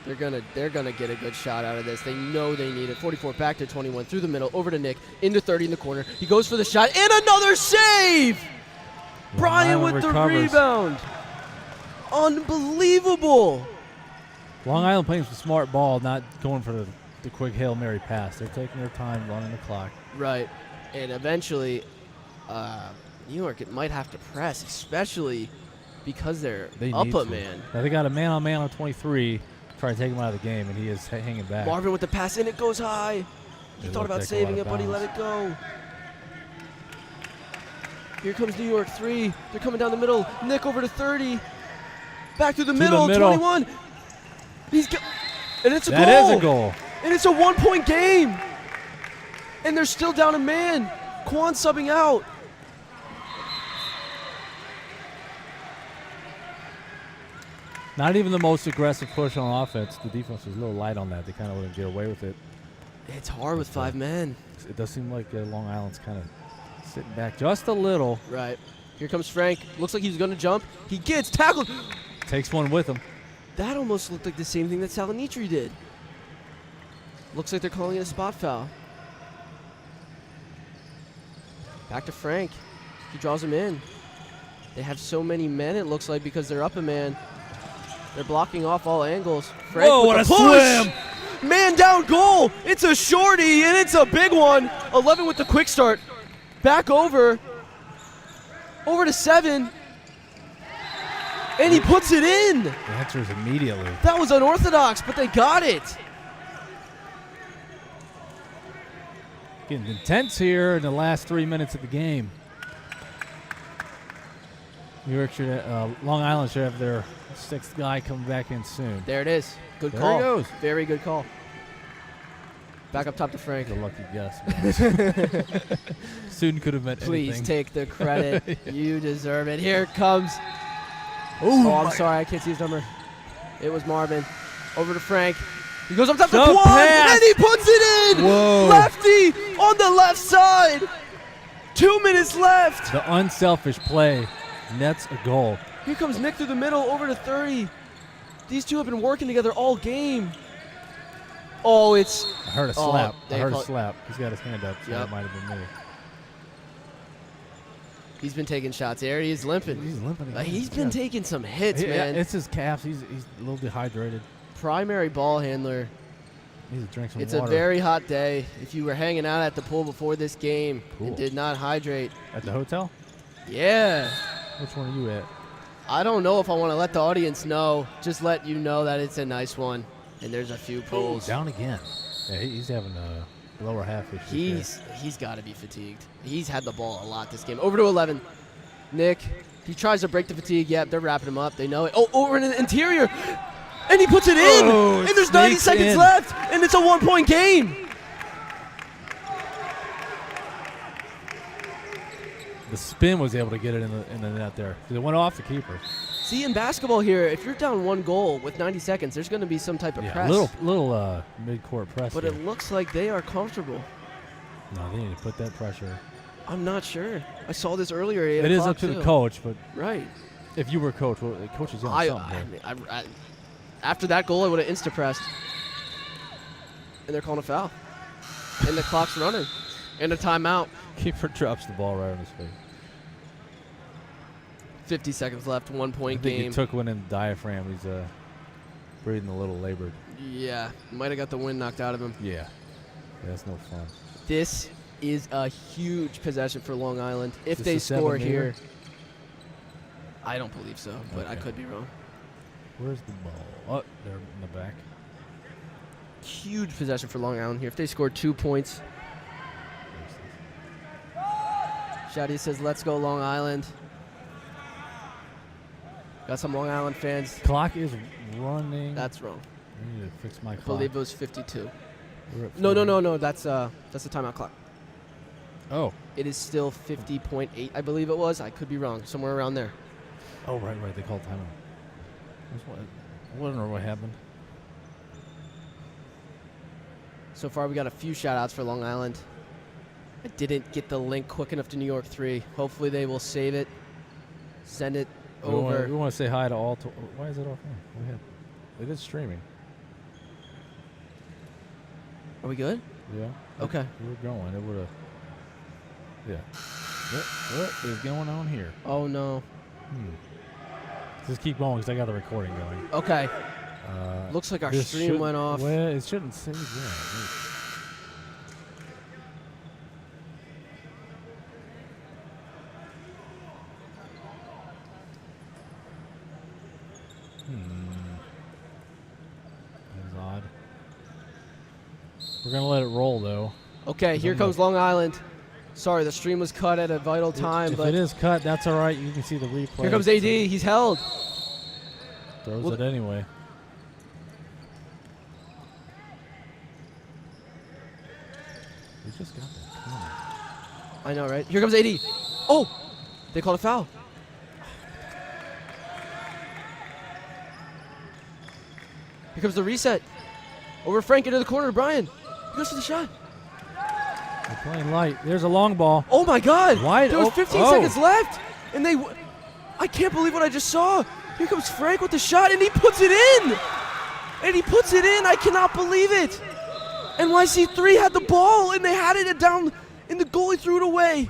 They're gonna get a good shot out of this. They know they need it. 44 back to 21 through the middle over to Nick into 30 in the corner. He goes for the shot and another save. Brian with the rebound. Unbelievable. Long Island playing some smart ball, not going for the quick Hail Mary pass. They're taking their time, running the clock. Right, and eventually, New York it might have to press, especially because they're up a man. Now they got a man-on-man on 23. Try to take him out of the game, and he is hanging back. Marvin with the pass, and it goes high. He thought about saving it, but he let it go. Here comes New York 3. They're coming down the middle. Nick over to 30. Back through the middle. 21. And it's a goal. That is a goal. And it's a 1-point game. And they're still down a man. Quan subbing out. Not even the most aggressive push on offense. The defense was a little light on that. They kind of let him get away with it. It's hard with 5 men. It does seem like Long Island's kind of sitting back just a little. Right. Here comes Frank. Looks like he's going to jump. He gets tackled. Takes one with him. That almost looked like the same thing that Salinitri did. Looks like they're calling it a spot foul. Back to Frank. He draws him in. They have so many men, it looks like, because they're up a man. They're blocking off all angles. Frank Whoa, with what a the push. swim! Man down goal. It's a shorty, and it's a big one. 11 with the quick start. Back over. Over to 7. And he puts it in. The answers immediately. That was unorthodox, but they got it. Getting intense here in the last 3 minutes of the game. New York should, Long Island should have their 6th guy come back in soon. There it is. Good There call. he goes. Very good call. Back up top to Frank. A lucky guess, man. Student could have meant Please anything. take the credit. You deserve it. Here it comes. Ooh, Oh, I'm my- sorry. I can't see his number. It was Marvin. Over to Frank. He goes up top to Jump Quan, pass. and he puts it in. Whoa. Lefty on the left side. 2 minutes left. The unselfish play nets a goal. Here comes Nick through the middle, over to 30. These two have been working together all game. Oh, it's... I heard a Oh, slap. I they heard a call- slap. He's got his hand up, so Yep. that might have been me. He's been taking shots there. He's limping. He's limping. Like, again. he's been taking some hits, Yeah, man. it's his calves. He's a little dehydrated. Primary ball handler. Needs to drink some It's water. a very hot day. If you were hanging out at the pool before this game Cool. and did not hydrate, At the hotel? yeah. Which one are you at? I don't know if I want to let the audience know. Just let you know that it's a nice one, and there's a few pools. Down again. Yeah, he's having a lower half issue. He's got to be fatigued. He's had the ball a lot this game. Over to 11. Nick, he tries to break the fatigue. Yep, they're wrapping him up. They know it. Oh, over in the interior. And he puts it in. Oh, and it there's 90 sneaks seconds in. left. And it's a 1-point game. The spin was able to get it in the net there. 'Cause it went off the keeper. See, in basketball here, if you're down 1 goal with 90 seconds, there's going to be some type of Yeah, press. little mid-court press. But here. it looks like they are comfortable. No, they need to put that pressure. I'm not sure. I saw this earlier at 8 It is o'clock, up to the too. coach, but Right. if you were coach, well, the coach is doing something here. I, after that goal, I would have insta-pressed. And they're calling a foul. And the clock's running. And a timeout. Keeper drops the ball right on his face. 50 seconds left, 1-point I think game. he took one in the diaphragm. He's breathing a little labored. Yeah, might have got the wind knocked out of him. Yeah, that's no fun. This is a huge possession for Long Island. If Is they this a score 7-meter? here. I don't believe so, but I Okay. could be wrong. Where's the ball? Oh, they're in the back. Huge possession for Long Island here. If they score 2 points, Shadi says, let's go Long Island. Got some Long Island fans. Clock is running. That's wrong. I need to fix my I clock. believe it was 52. We're at No. 40. That's the timeout clock. Oh. It is still 50.8, I believe it was. I could be wrong. Somewhere around there. Oh, right. They called timeout. I wonder what happened. So far, we got a few shout-outs for Long Island. I didn't get the link quick enough to New York 3. Hopefully, they will save it. Send it over. We want to say hi to all. Why is it off? It is streaming. Are we good? Yeah. Okay. We're going. It would have. Yeah. What is going on here? Oh, no. Just keep going because I got the recording going. Okay. Looks like our This stream should- went off. Well, it shouldn't say that. That's odd. We're going to let it roll, though. Okay, here comes Long Island. Sorry, the stream was cut at a vital time, If but it is cut, that's all right. You can see the replay. here comes AD. He's held. Throws Well, it anyway. We just got that corner. I know, right? Here comes AD. Oh! They called a foul. Here comes the reset. Over Frank into the corner. Brian. He goes for the shot. They're playing light. There's a long ball. Oh, my God. Wide There was open. 15 Oh. seconds left. And I can't believe what I just saw. Here comes Frank with the shot, and he puts it in! And he puts it in. I cannot believe it. NYC3 had the ball, and they had it down, and the goalie threw it away.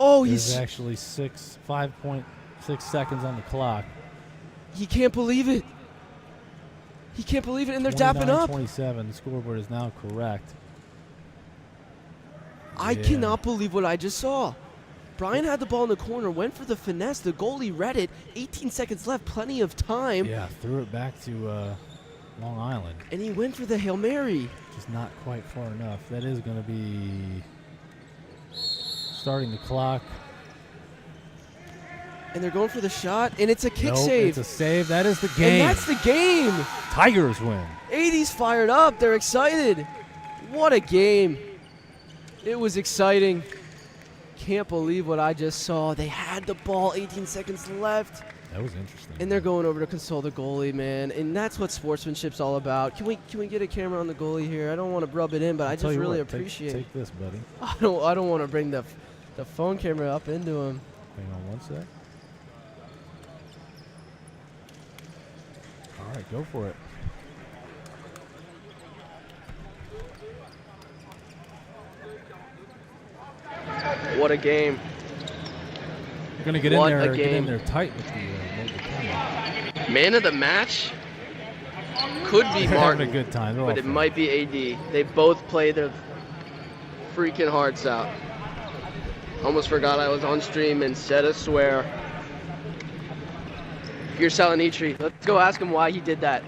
Oh, There's actually 5.6 seconds on the clock. He can't believe it. He can't believe it, and they're dapping up. 27. The scoreboard is now correct. I cannot believe what I just saw. Brian had the ball in the corner, went for the finesse. The goalie read it. 18 seconds left, plenty of time. Yeah, threw it back to Long Island. And he went for the Hail Mary. Just not quite far enough. That is going to be starting the clock. And they're going for the shot, and it's a kick Nope, save. It's a save. That is the game. And that's the game. Tigers win. 80's fired up. They're excited. What a game. It was exciting. Can't believe what I just saw. They had the ball, 18 seconds left. That was interesting. And they're going over to console the goalie, man. And that's what sportsmanship's all about. Can we get a camera on the goalie here? I don't want to rub it in, but I just really appreciate it. Take this, buddy. I don't want to bring the phone camera up into him. Hang on one sec. All right, go for it. What a game. You're going to get in there tight with the mobile camera. Man of the match could be They're Martin, having a good time. but it might be AD. They both play their freaking hearts out. Almost forgot I was on stream and said a swear. Here's Salinitri. Let's go ask him why he did that.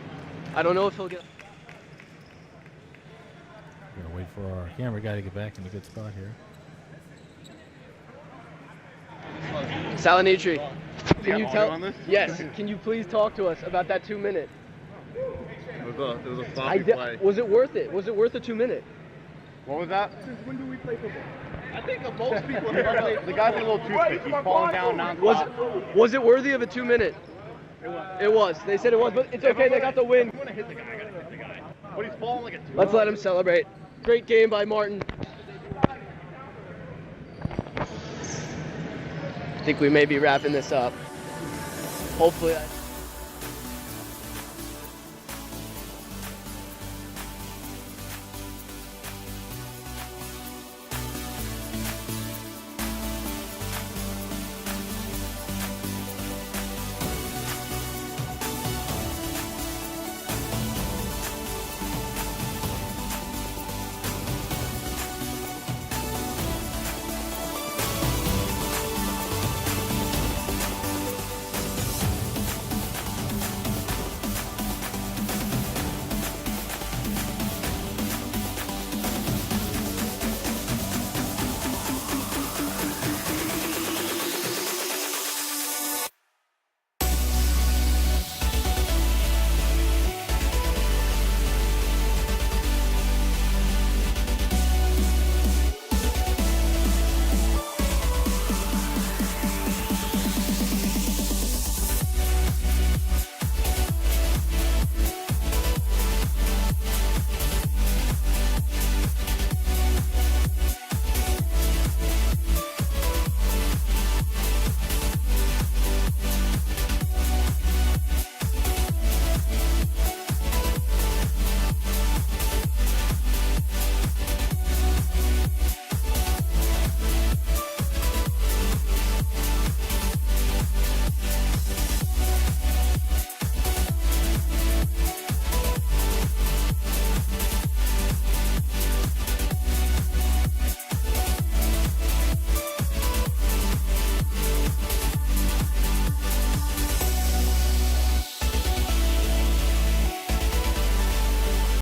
I don't know if he'll get... We're going to wait for our camera guy to get back in a good spot here. Salinitri, can you tell? Yes. Can you please talk to us about that 2 minute? It was a sloppy play. Was it worth it? Was it worth a 2 minute? What was that? Since when do we play football? I think of most people in the guy's a little toothpick. He's falling down non-stop. Was it worthy of a 2 minute? It was. They said it was, but it's okay. They got the win. I'm gonna hit the guy. I gotta hit the guy. But he's falling like a Let's let him celebrate. Great game by Martin. I think we may be wrapping this up. Hopefully.